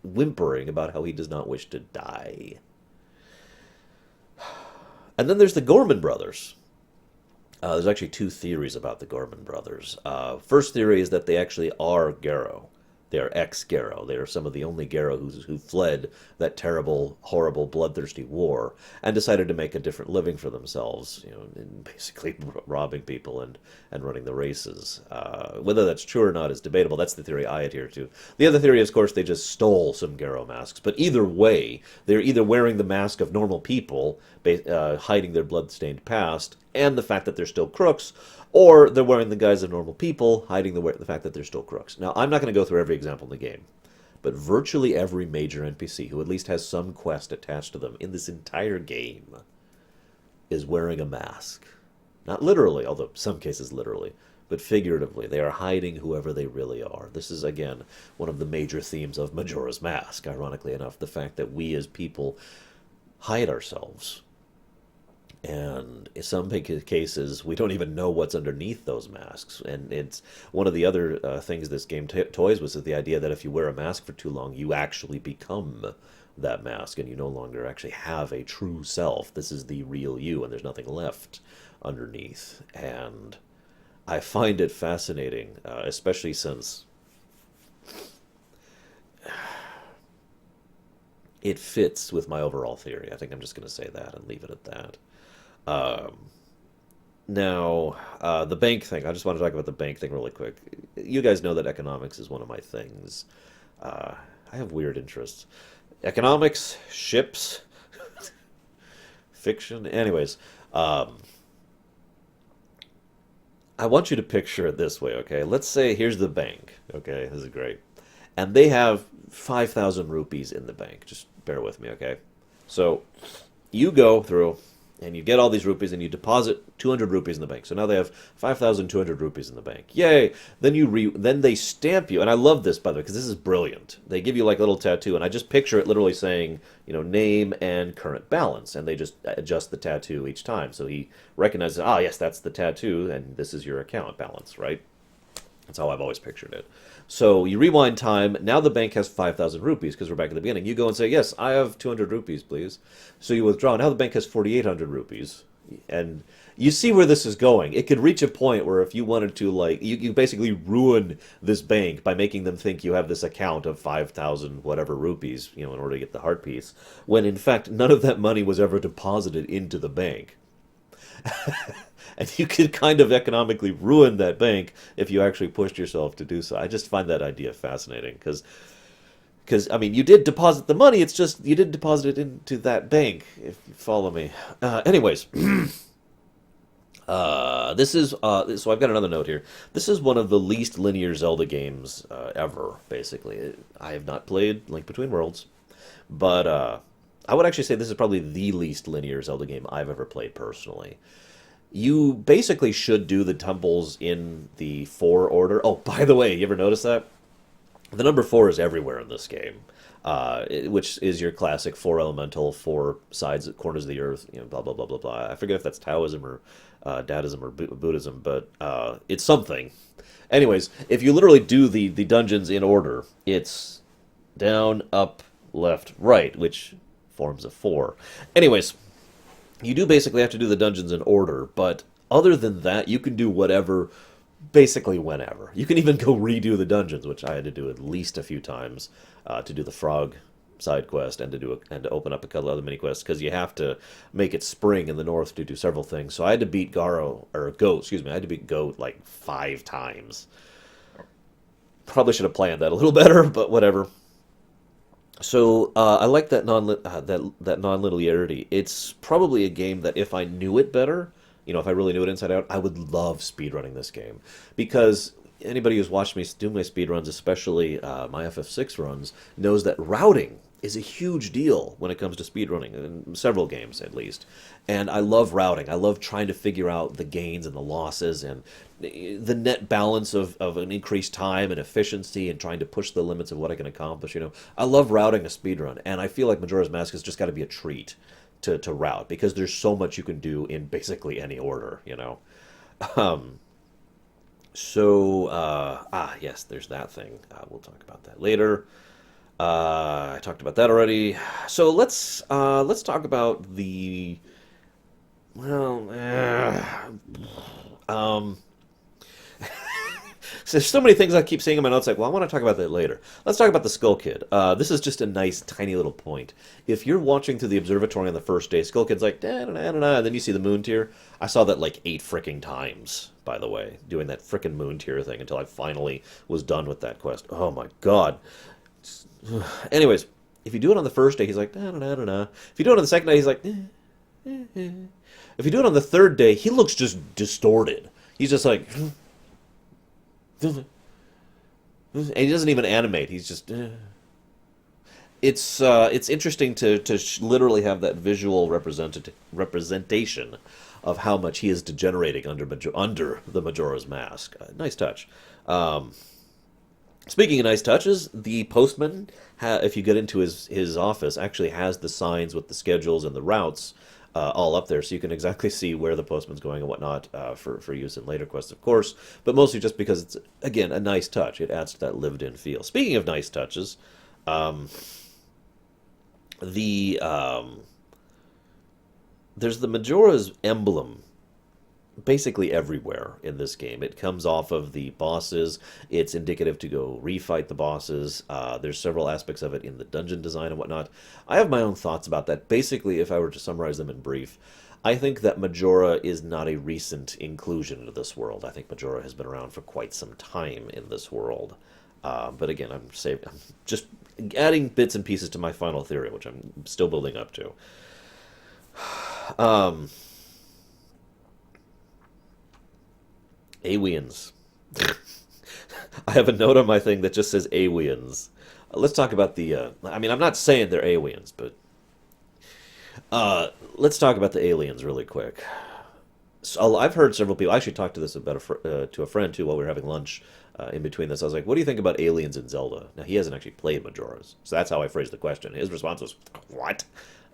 whimpering about how he does not wish to die. And then there's the Gorman brothers. There's actually two theories about the Gorman brothers. First theory is that they actually are Garrow. They are ex-Garrow. They are some of the only Garrow who fled that terrible, horrible, bloodthirsty war and decided to make a different living for themselves, in basically robbing people and running the races. Whether that's true or not is debatable. That's the theory I adhere to. The other theory is, of course, they just stole some Garrow masks. But either way, they're either wearing the mask of normal people, hiding their blood-stained past, and the fact that they're still crooks, or they're wearing the guise of normal people, hiding the fact that they're still crooks. Now, I'm not going to go through every example in the game, but virtually every major NPC who at least has some quest attached to them in this entire game is wearing a mask. Not literally, although some cases literally, but figuratively. They are hiding whoever they really are. This is, again, one of the major themes of Majora's Mask, ironically enough, the fact that we as people hide ourselves. And in some cases, we don't even know what's underneath those masks. And it's one of the other things this game toys with, is the idea that if you wear a mask for too long, you actually become that mask, and you no longer actually have a true self. This is the real you, and there's nothing left underneath. And I find it fascinating, especially since it fits with my overall theory. I think I'm just going to say that and leave it at that. Now, the bank thing. I just want to talk about the bank thing really quick. You guys know that economics is one of my things. I have weird interests. Economics, ships, fiction. Anyways, I want you to picture it this way, okay? Let's say here's the bank, okay? This is great. And they have 5,000 rupees in the bank. Just bear with me, okay? So you go through and you get all these rupees, and you deposit 200 rupees in the bank. So now they have 5,200 rupees in the bank. Yay! Then they stamp you, and I love this, by the way, because this is brilliant. They give you like a little tattoo, and I just picture it literally saying, name and current balance, and they just adjust the tattoo each time. So he recognizes, yes, that's the tattoo, and this is your account balance, right? That's how I've always pictured it. So you rewind time. Now the bank has 5,000 rupees because we're back at the beginning. You go and say, "Yes, I have 200 rupees, please." So you withdraw. Now the bank has 4,800 rupees. And you see where this is going. It could reach a point where if you wanted to, you basically ruin this bank by making them think you have this account of 5,000 whatever rupees, in order to get the heart piece, when in fact none of that money was ever deposited into the bank. And you could kind of economically ruin that bank if you actually pushed yourself to do so. I just find that idea fascinating because I mean, you did deposit the money, it's just you didn't deposit it into that bank, if you follow me. Anyways, this is, so I've got another note here. This is one of the least linear Zelda games ever, basically. I have not played Link Between Worlds, but I would actually say this is probably the least linear Zelda game I've ever played personally. You basically should do the temples in the 4 order. Oh, by the way, you ever notice that? The number 4 is everywhere in this game, which is your classic 4 elemental, 4 sides, corners of the earth, blah, blah, blah, blah, blah. I forget if that's Taoism or Daoism or Buddhism, but it's something. Anyways, if you literally do the dungeons in order, it's down, up, left, right, which forms a 4. Anyways, you do basically have to do the dungeons in order, but other than that, you can do whatever basically whenever. You can even go redo the dungeons, which I had to do at least a few times to do the frog side quest and to open up a couple other mini quests because you have to make it spring in the north to do several things. So I had to beat Goat. Excuse me, I had to beat Goat like 5 times. Probably should have planned that a little better, but whatever. So I like that that non-linearity. It's probably a game that if I knew it better, if I really knew it inside out, I would love speedrunning this game because anybody who's watched me do my speedruns, especially my FF6 runs, knows that routing is a huge deal when it comes to speedrunning, in several games at least. And I love routing. I love trying to figure out the gains and the losses and the net balance of an increased time and efficiency and trying to push the limits of what I can accomplish. I love routing a speedrun, and I feel like Majora's Mask has just got to be a treat to route because there's so much you can do in basically any order. Um, yes, there's that thing. We'll talk about that later. I talked about that already. So let's talk about the well. So there's so many things I keep seeing in my notes. Like, well, I want to talk about that later. Let's talk about the Skull Kid. This is just a nice, tiny little point. If you're watching through the observatory on the first day, Skull Kid's like, da da da da, and then you see the moon tier. I saw that like 8 fricking times, by the way, doing that fricking moon tier thing until I finally was done with that quest. Oh my god. Anyways, if you do it on the first day, he's like, da da da da da. If you do it on the second day, he's like, if you do it on the third day, he looks just distorted. He's just like, and he doesn't even animate. He's just. It's interesting to literally have that visual representation of how much he is degenerating under the Majora's Mask. Nice touch. Speaking of nice touches, the postman, if you get into his office, actually has the signs with the schedules and the routes all up there, so you can exactly see where the postman's going and whatnot for use in later quests, of course, but mostly just because it's, again, a nice touch. It adds to that lived-in feel. Speaking of nice touches, the there's the Majora's emblem basically everywhere in this game. It comes off of the bosses. It's indicative to go refight the bosses. There's several aspects of it in the dungeon design and whatnot. I have my own thoughts about that. Basically, if I were to summarize them in brief, I think that Majora is not a recent inclusion into this world. I think Majora has been around for quite some time in this world. But again, I'm just adding bits and pieces to my final theory, which I'm still building up to. Awians. I have a note on my thing that just says Awians. Let's talk about the. I'm not saying they're Awians, but let's talk about the aliens really quick. So I've heard several people. I actually talked to this about to a friend too while we were having lunch. In between this, I was like, "What do you think about aliens in Zelda?" Now he hasn't actually played Majora's, so that's how I phrased the question. His response was, "What?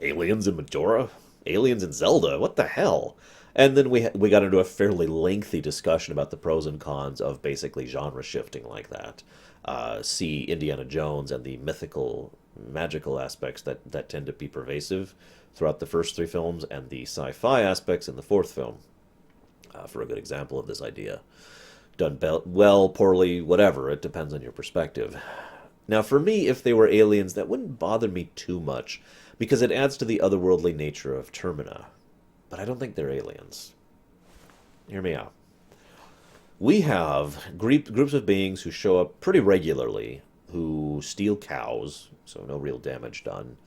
Aliens in Majora? Aliens in Zelda? What the hell?" And then we got into a fairly lengthy discussion about the pros and cons of basically genre shifting like that. See Indiana Jones and the mythical, magical aspects that tend to be pervasive throughout the first 3 films, and the sci-fi aspects in the 4th film, for a good example of this idea. Done well, poorly, whatever. It depends on your perspective. Now, for me, if they were aliens, that wouldn't bother me too much, because it adds to the otherworldly nature of Termina. But I don't think they're aliens. Hear me out. We have groups of beings who show up pretty regularly, who steal cows, so no real damage done,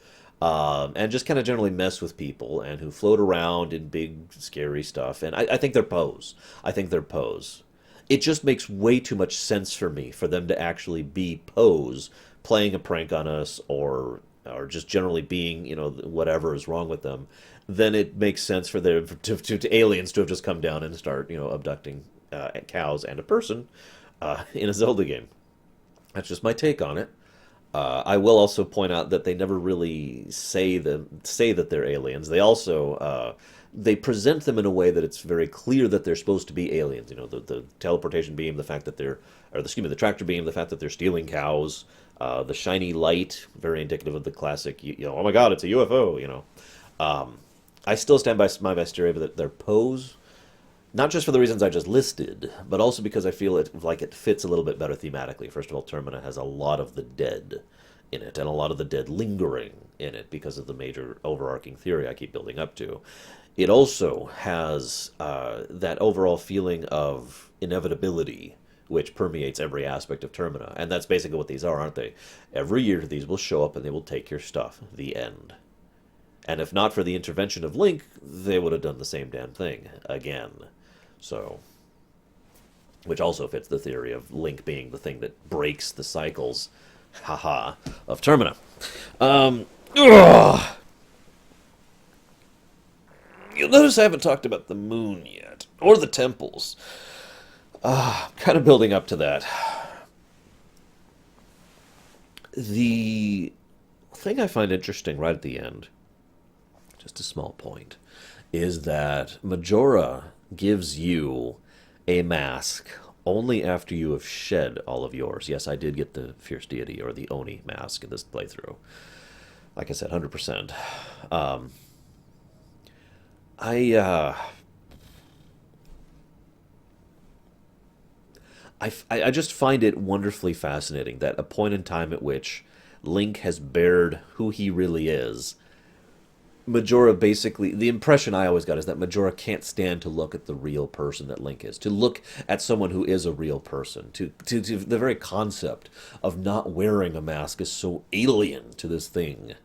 and just kind of generally mess with people, and who float around in big, scary stuff. And I think they're pose. I think they're pose. It just makes way too much sense for me for them to actually be pose, playing a prank on us, or just generally being, whatever is wrong with them. Then it makes sense for them to aliens to have just come down and start, abducting cows and a person in a Zelda game. That's just my take on it. I will also point out that they never really say that they're aliens. They also they present them in a way that it's very clear that they're supposed to be aliens. The teleportation beam, the fact that the tractor beam, the fact that they're stealing cows, the shiny light, very indicative of the classic. Oh my God, it's a UFO. I still stand by my theory that their pose. Not just for the reasons I just listed, but also because I feel it like it fits a little bit better thematically. First of all, Termina has a lot of the dead in it, and a lot of the dead lingering in it because of the major overarching theory I keep building up to. It also has that overall feeling of inevitability, which permeates every aspect of Termina. And that's basically what these are, aren't they? Every year, these will show up and they will take your stuff. The end. And if not for the intervention of Link, they would have done the same damn thing again. So, which also fits the theory of Link being the thing that breaks the cycles, haha, of Termina. Ugh. You'll notice I haven't talked about the moon yet, or the temples. Kind of building up to that. The thing I find interesting right at the end, just a small point, is that Majora gives you a mask only after you have shed all of yours. Yes, I did get the Fierce Deity, or the Oni mask in this playthrough. Like I said, 100%. I just find it wonderfully fascinating that a point in time at which Link has bared who he really is, Majora basically, the impression I always got is that Majora can't stand to look at the real person that Link is, to look at someone who is a real person, to the very concept of not wearing a mask is so alien to this thing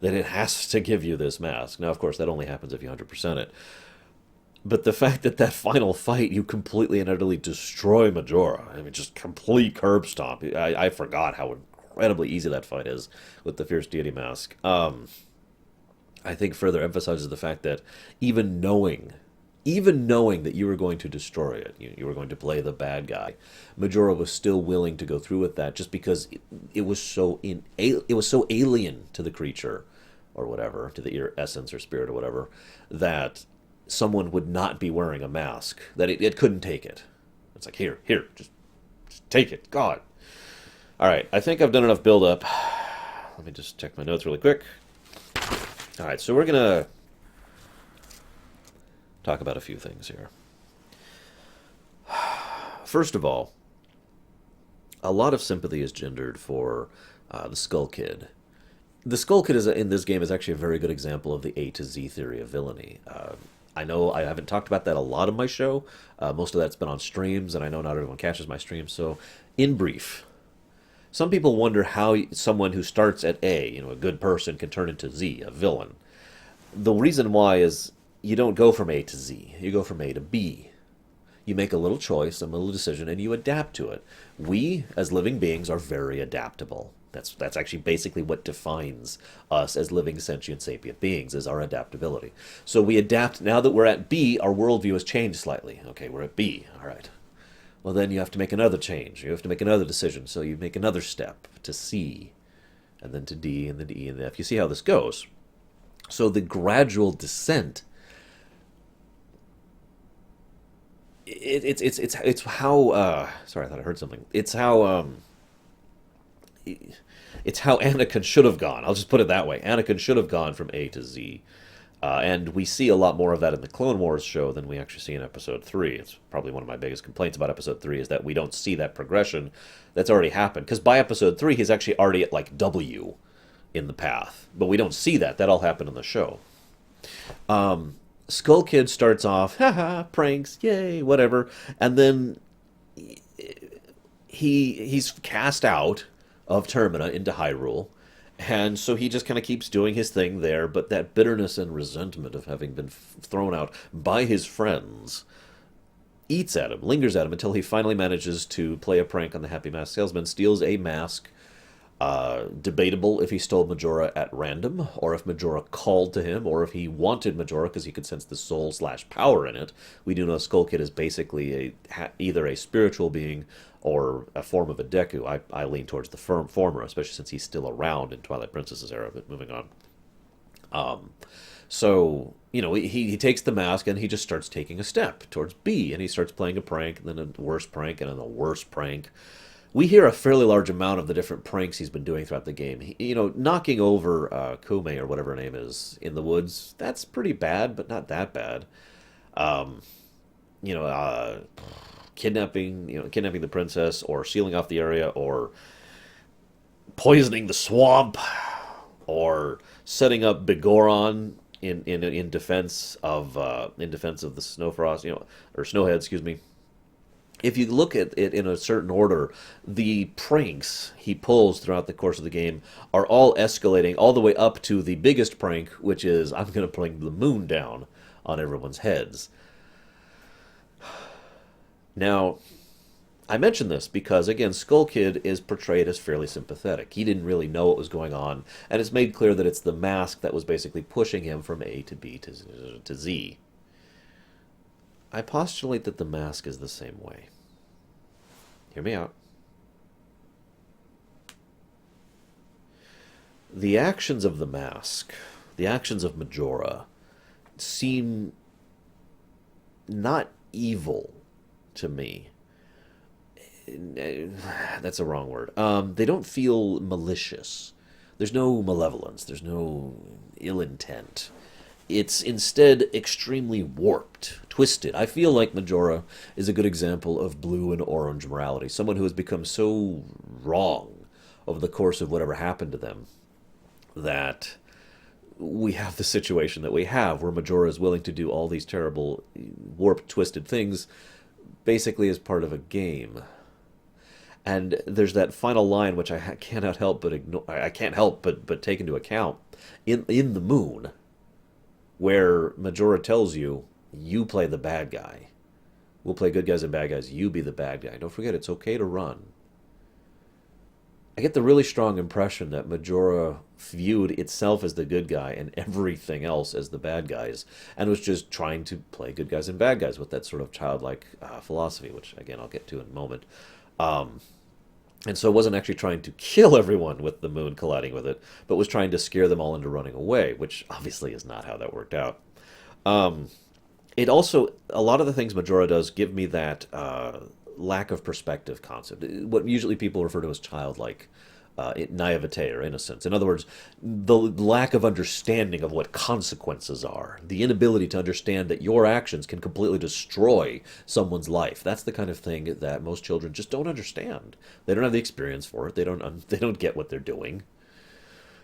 that it has to give you this mask. Now, of course, that only happens if you 100% it. But the fact that that final fight, you completely and utterly destroy Majora. I mean, just complete curb stomp. I forgot how incredibly easy that fight is with the Fierce Deity mask. I think further emphasizes the fact that even knowing that you were going to destroy it, you were going to play the bad guy, Majora was still willing to go through with that just because it was so alien to the creature, or whatever, to the essence or spirit or whatever, that someone would not be wearing a mask, that it couldn't take it. It's like, here, just take it. God. All right, I think I've done enough build-up. Let me just check my notes really quick. All right, so we're going to talk about a few things here. First of all, a lot of sympathy is gendered for the Skull Kid. The Skull Kid in this game is actually a very good example of the A to Z theory of villainy. I know I haven't talked about that a lot on my show. Most of that's been on streams, and I know not everyone catches my streams. So, in brief, some people wonder how someone who starts at A, a good person, can turn into Z, a villain. The reason why is you don't go from A to Z. You go from A to B. You make a little choice, a little decision, and you adapt to it. We, as living beings, are very adaptable. That's actually basically what defines us as living sentient sapient beings, is our adaptability. So we adapt. Now that we're at B, our worldview has changed slightly. Okay, we're at B. All right. Well, then you have to make another change. You have to make another decision. So you make another step to C, and then to D, and then to E, and F. You see how this goes. So the gradual descent, it's how sorry, I thought I heard something. It's how Anakin should have gone. I'll just put it that way. Anakin should have gone from A to Z. And we see a lot more of that in the Clone Wars show than we actually see in Episode 3. It's probably one of my biggest complaints about Episode 3 is that we don't see that progression that's already happened. Because by Episode 3, he's actually already at, like, W in the path. But we don't see that. That all happened in the show. Skull Kid starts off, haha, pranks, yay, whatever. And then he's cast out of Termina into Hyrule. And so he just kind of keeps doing his thing there, but that bitterness and resentment of having been thrown out by his friends eats at him, lingers at him, until he finally manages to play a prank on the Happy Mask Salesman, steals a mask. Debatable if he stole Majora at random, or if Majora called to him, or if he wanted Majora because he could sense the soul/power in it. We do know Skull Kid is basically either a spiritual being or a form of a Deku. I lean towards the former, especially since he's still around in Twilight Princess's era, but moving on. So, he takes the mask and he just starts taking a step towards B, and he starts playing a prank, and then a worse prank, and then a worse prank. We hear a fairly large amount of the different pranks he's been doing throughout the game. Knocking over Kume, or whatever her name is, in the woods, that's pretty bad, but not that bad. you know, kidnapping the princess, or sealing off the area, or poisoning the swamp, or setting up Begoron in defense of the Snowfrost, or Snowhead, excuse me. If you look at it in a certain order, the pranks he pulls throughout the course of the game are all escalating all the way up to the biggest prank, which is I'm going to bring the moon down on everyone's heads. Now, I mention this because, again, Skull Kid is portrayed as fairly sympathetic. He didn't really know what was going on, and it's made clear that it's the mask that was basically pushing him from A to B to Z. I postulate that the mask is the same way. Hear me out. The actions of the mask, the actions of Majora, seem not evil to me. That's a wrong word. They don't feel malicious. There's no malevolence. There's no ill intent. It's instead extremely warped, twisted. I feel like Majora is a good example of blue and orange morality. Someone who has become so wrong over the course of whatever happened to them that we have the situation that we have, where Majora is willing to do all these terrible, warped, twisted things basically as part of a game. And there's that final line which I cannot help but ignore. I can't help but take into account in the moon, where Majora tells you, "You play the bad guy. We'll play good guys and bad guys. You be the bad guy. Don't forget, it's okay to run." I get the really strong impression that Majora viewed itself as the good guy and everything else as the bad guys, and was just trying to play good guys and bad guys with that sort of childlike philosophy, which, again, I'll get to in a moment. And so it wasn't actually trying to kill everyone with the moon colliding with it, but was trying to scare them all into running away, which obviously is not how that worked out. It also, a lot of the things Majora does give me that lack of perspective concept, what usually people refer to as childlike naivete or innocence. In other words, the lack of understanding of what consequences are, the inability to understand that your actions can completely destroy someone's life. That's the kind of thing that most children just don't understand. They don't have the experience for it. They don't get what they're doing.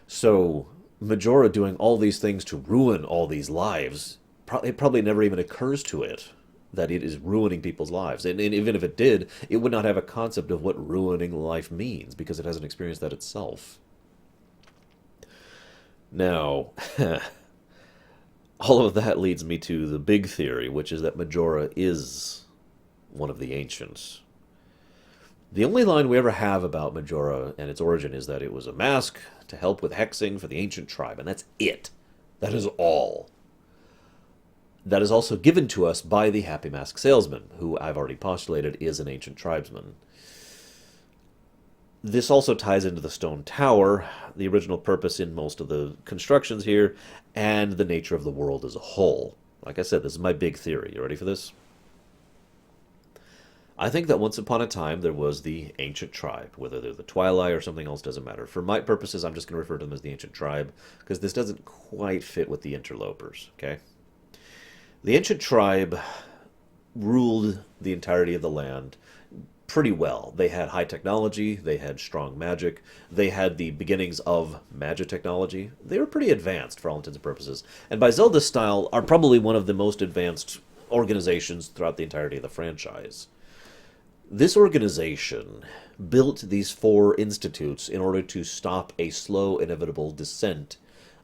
So Majora doing all these things to ruin all these lives, it probably never even occurs to it that it is ruining people's lives. And even if it did, it would not have a concept of what ruining life means, because it hasn't experienced that itself. Now, all of that leads me to the big theory, which is that Majora is one of the ancients. The only line we ever have about Majora and its origin is that it was a mask to help with hexing for the ancient tribe, and that's it. That is all. That is also given to us by the Happy Mask Salesman, who I've already postulated is an ancient tribesman. This also ties into the stone tower, the original purpose in most of the constructions here, and the nature of the world as a whole. Like I said, this is my big theory. You ready for this? I think that once upon a time there was the ancient tribe. Whether they're the Twilight or something else doesn't matter. For my purposes, I'm just going to refer to them as the ancient tribe, because this doesn't quite fit with the interlopers, okay? The ancient tribe ruled the entirety of the land pretty well. They had high technology, they had strong magic, they had the beginnings of magic technology. They were pretty advanced for all intents and purposes, and by Zelda's style are probably one of the most advanced organizations throughout the entirety of the franchise. This organization built these 4 institutes in order to stop a slow, inevitable descent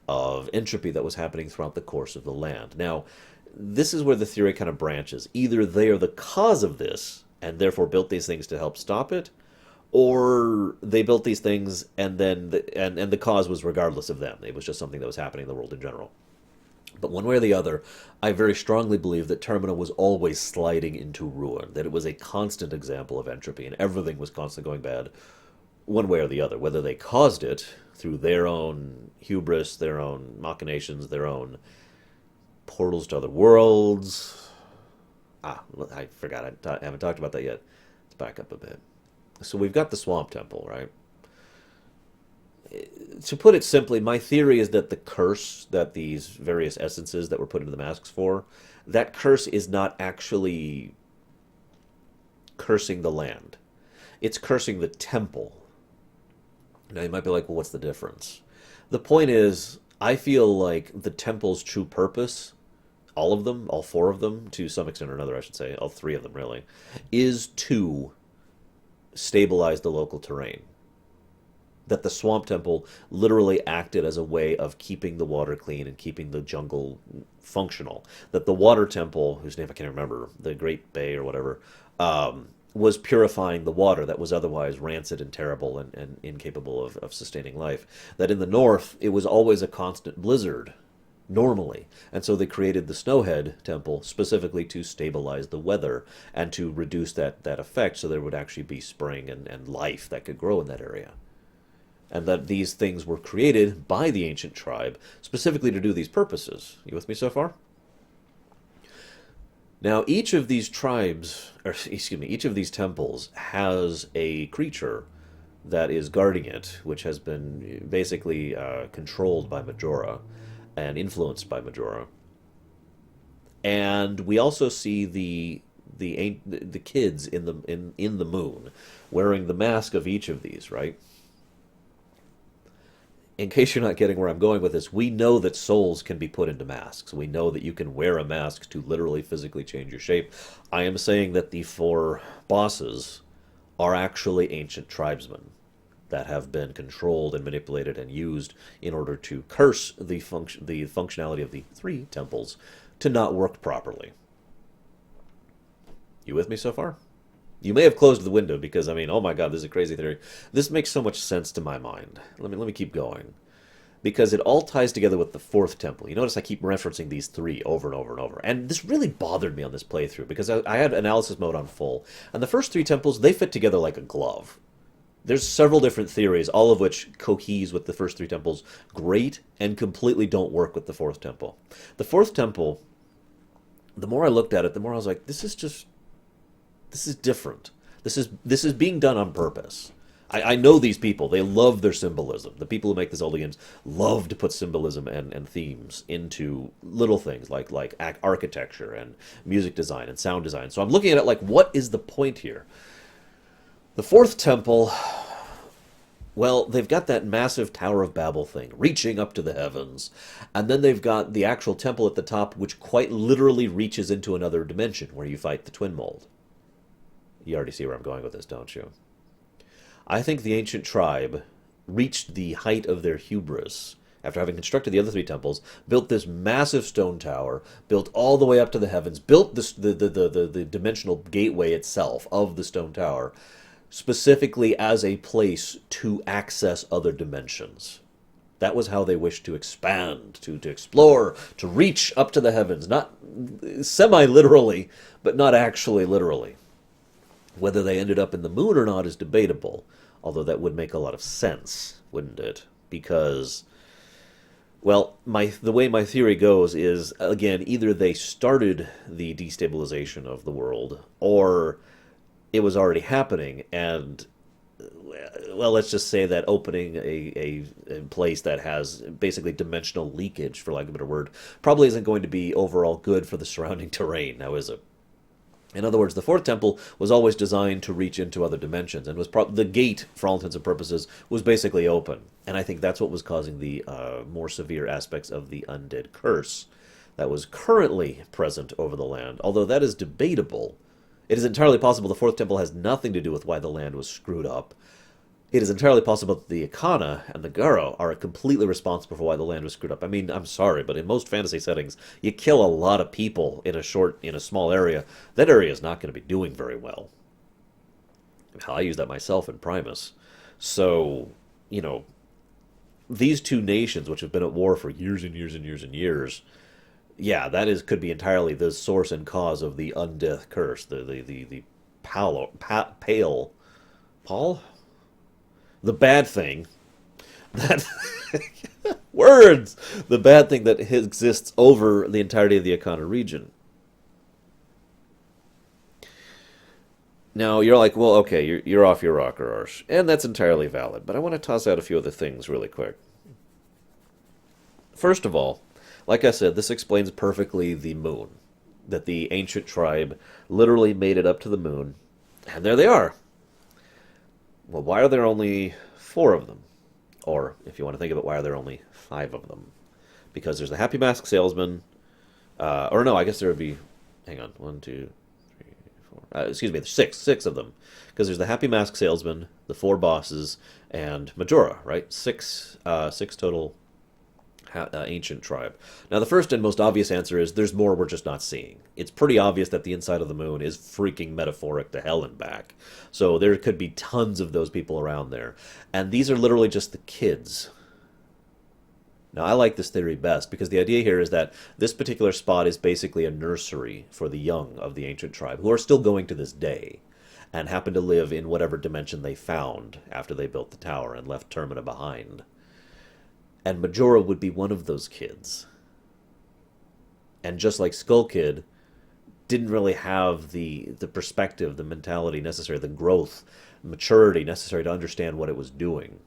of entropy that was happening throughout the course of the land. Now, this is where the theory kind of branches. Either they are the cause of this, and therefore built these things to help stop it, or they built these things and then the cause was regardless of them. It was just something that was happening in the world in general. But one way or the other, I very strongly believe that Termina was always sliding into ruin, that it was a constant example of entropy, and everything was constantly going bad one way or the other, whether they caused it through their own hubris, their own machinations, their own portals to other worlds. I forgot. I haven't talked about that yet. Let's back up a bit. So we've got the Swamp Temple, right? to put it simply, my theory is that the curse that these various essences that were put into the masks for, that curse is not actually cursing the land. It's cursing the temple. Now you might be like, well, what's the difference? The point is, I feel like the temple's true purpose, all of them, all four of them, to some extent or another, I should say, all three of them really, is to stabilize the local terrain. That the swamp temple literally acted as a way of keeping the water clean and keeping the jungle functional. That the water temple, whose name I can't remember, the Great Bay or whatever, was purifying the water that was otherwise rancid and terrible and incapable of sustaining life. That in the north, it was always a constant blizzard, normally. And so they created the Snowhead Temple specifically to stabilize the weather and to reduce that effect so there would actually be spring and life that could grow in that area. And that these things were created by the ancient tribe specifically to do these purposes. You with me so far? Now, each of these tribes, or excuse me, each of these temples has a creature that is guarding it, which has been basically controlled by Majora and influenced by Majora. And we also see the kids in the moon wearing the mask of each of these, right? In case you're not getting where I'm going with this, we know that souls can be put into masks. We know that you can wear a mask to literally physically change your shape. I am saying that the four bosses are actually ancient tribesmen that have been controlled and manipulated and used in order to curse the functionality of the three temples to not work properly. You with me so far? You may have closed the window because, I mean, oh my god, this is a crazy theory. This makes so much sense to my mind. Let me keep going. Because it all ties together with the fourth temple. You notice I keep referencing these three over and over and over. And this really bothered me on this playthrough because I had analysis mode on full. And the first three temples, they fit together like a glove. There's several different theories, all of which coheres with the first three temples great and completely don't work with the fourth temple. The fourth temple, the more I looked at it, the more I was like, this is different. This is being done on purpose. I know these people. They love their symbolism. The people who make the Zelda games love to put symbolism and themes into little things like architecture and music design and sound design. So I'm looking at it like, what is the point here? The fourth temple, well, they've got that massive Tower of Babel thing, reaching up to the heavens. And then they've got the actual temple at the top, which quite literally reaches into another dimension, where you fight the Twin Mold. You already see where I'm going with this, don't you? I think the ancient tribe reached the height of their hubris after having constructed the other three temples, built this massive stone tower, built all the way up to the heavens, built the dimensional gateway itself of the stone tower, specifically as a place to access other dimensions. That was how they wished to expand, to explore, to reach up to the heavens. Not semi-literally, but not actually literally. Whether they ended up in the moon or not is debatable, although that would make a lot of sense, wouldn't it? Because, well, the way my theory goes is, again, either they started the destabilization of the world, or it was already happening, and, well, let's just say that opening a place that has basically dimensional leakage, for lack of a better word, probably isn't going to be overall good for the surrounding terrain, now is it? In other words, the fourth temple was always designed to reach into other dimensions, and was the gate, for all intents and purposes, was basically open. And I think that's what was causing the more severe aspects of the undead curse that was currently present over the land. Although that is debatable, it is entirely possible the fourth temple has nothing to do with why the land was screwed up. It is entirely possible that the Ikana and the Garo are completely responsible for why the land was screwed up. I mean, I'm sorry, but in most fantasy settings, you kill a lot of people in a small area. That area is not going to be doing very well. I use that myself in Primus. So, these two nations, which have been at war for years and years and years and years, yeah, could be entirely the source and cause of the undeath curse, the Paul? The bad thing that words, the bad thing that exists over the entirety of the Ikana region. Now, you're like, well, okay, you're off your rocker, Arsh. And that's entirely valid, but I want to toss out a few other things really quick. First of all, like I said, this explains perfectly the moon. That the ancient tribe literally made it up to the moon, and there they are. Well, why are there only four of them? Or, if you want to think of it, why are there only five of them? Because there's the Happy Mask Salesman, or no, I guess there would be, hang on, one, two, three, four, excuse me, there's six of them. Because there's the Happy Mask Salesman, the four bosses, and Majora, right? Six total ancient tribe. Now, the first and most obvious answer is there's more we're just not seeing. It's pretty obvious that the inside of the moon is freaking metaphoric to hell and back. So there could be tons of those people around there. And these are literally just the kids. Now, I like this theory best because the idea here is that this particular spot is basically a nursery for the young of the ancient tribe, who are still going to this day and happen to live in whatever dimension they found after they built the tower and left Termina behind. And Majora would be one of those kids. And just like Skull Kid, didn't really have the perspective, the mentality necessary, the growth, maturity necessary to understand what it was doing.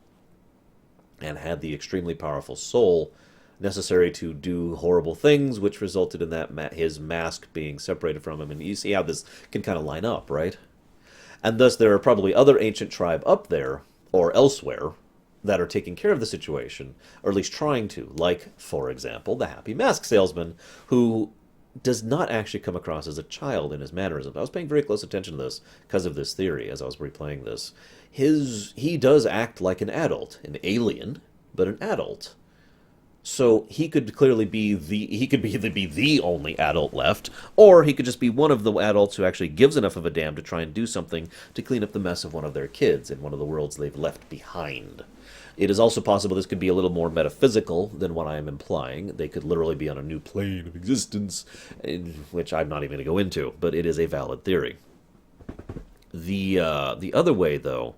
And had the extremely powerful soul necessary to do horrible things, which resulted in that his mask being separated from him. And you see how this can kind of line up, right? And thus there are probably other ancient tribe up there, or elsewhere, that are taking care of the situation, or at least trying to, like, for example, the Happy Mask Salesman, who does not actually come across as a child in his mannerisms. I was paying very close attention to this because of this theory as I was replaying this. He does act like an adult, an alien, but an adult. So he could clearly be either be the only adult left, or he could just be one of the adults who actually gives enough of a damn to try and do something to clean up the mess of one of their kids in one of the worlds they've left behind. It is also possible this could be a little more metaphysical than what I am implying. They could literally be on a new plane of existence, which I'm not even going to go into, but it is a valid theory. The other way, though,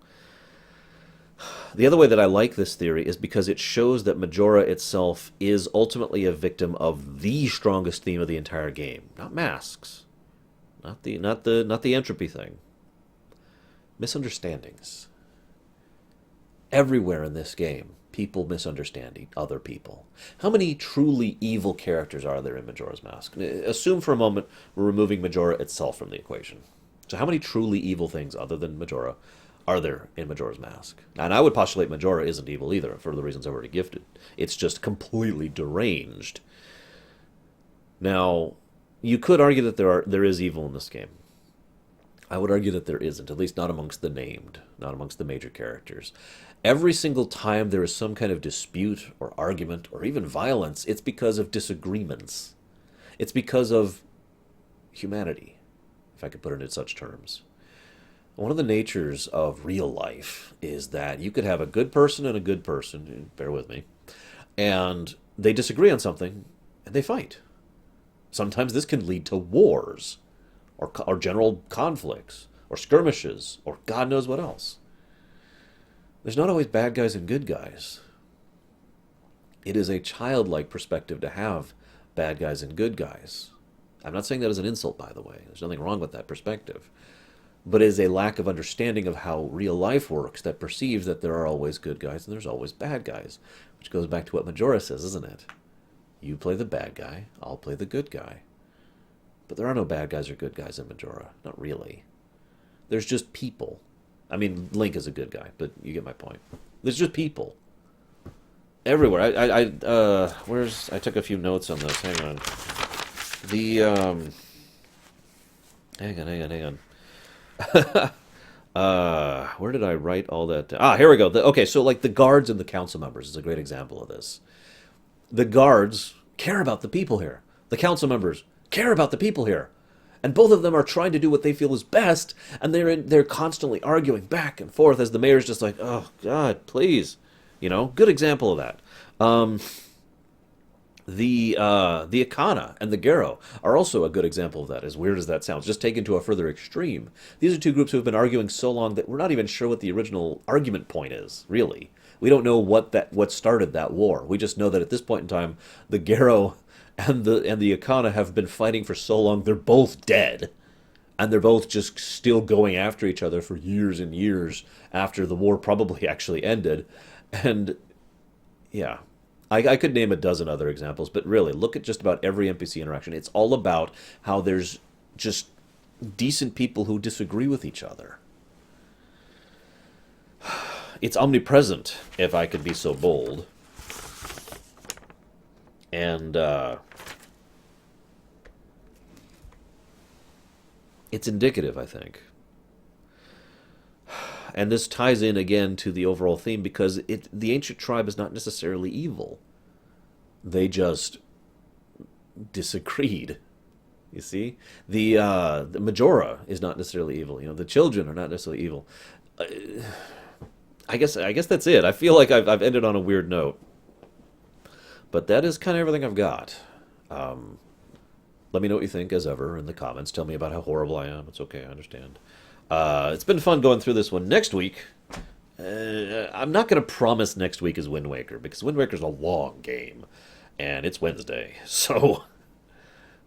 the other way that I like this theory is because it shows that Majora itself is ultimately a victim of the strongest theme of the entire game. Not masks. Not the entropy thing. Misunderstandings. Everywhere in this game, people misunderstanding other people. How many truly evil characters are there in Majora's Mask? Assume for a moment we're removing Majora itself from the equation. So how many truly evil things other than Majora are there in Majora's Mask? And I would postulate Majora isn't evil either, for the reasons I've already gifted. It's just completely deranged. Now, you could argue that there is evil in this game. I would argue that there isn't, at least not amongst the named, not amongst the major characters. Every single time there is some kind of dispute or argument or even violence, it's because of disagreements. It's because of humanity, if I could put it in such terms. One of the natures of real life is that you could have a good person and a good person, bear with me, and they disagree on something, and they fight. Sometimes this can lead to wars, or general conflicts, or skirmishes, or God knows what else. There's not always bad guys and good guys. It is a childlike perspective to have bad guys and good guys. I'm not saying that as an insult, by the way. There's nothing wrong with that perspective. But it is a lack of understanding of how real life works that perceives that there are always good guys and there's always bad guys. Which goes back to what Majora says, isn't it? You play the bad guy, I'll play the good guy. But there are no bad guys or good guys in Majora. Not really. There's just people. I mean, Link is a good guy, but you get my point. There's just people. Everywhere. I took a few notes on this. Hang on. Hang on. Where did I write all that? Here we go. Okay, so like the guards and the council members is a great example of this. The guards care about the people here. The council members care about the people here. And both of them are trying to do what they feel is best, and they're constantly arguing back and forth as the mayor's just like, oh, God, please. You know, good example of that. The Akana and the Garo are also a good example of that, as weird as that sounds, just taken to a further extreme. These are two groups who have been arguing so long that we're not even sure what the original argument point is, really. We don't know what started that war. We just know that at this point in time, the Garo and the Akana have been fighting for so long, they're both dead. and they're both just still going after each other for years and years after the war probably actually ended. And yeah, I could name a dozen other examples, but really, look at just about every NPC interaction. It's all about how there's just decent people who disagree with each other. It's omnipresent, if I could be so bold. And it's indicative, I think. And this ties in again to the overall theme because the ancient tribe is not necessarily evil. They just disagreed. You see, the Majora is not necessarily evil. You know, the children are not necessarily evil. Uh, I guess that's it. I feel like I've ended on a weird note, but that is kind of everything I've got. Um, Let me know what you think, as ever, in the comments. Tell me about how horrible I am. It's okay, I understand. It's been fun going through this one. Next week, I'm not going to promise next week is Wind Waker, because Wind Waker's a long game, and it's Wednesday. So,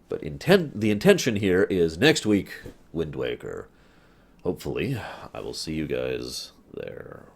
but the intention here is next week, Wind Waker. Hopefully, I will see you guys there.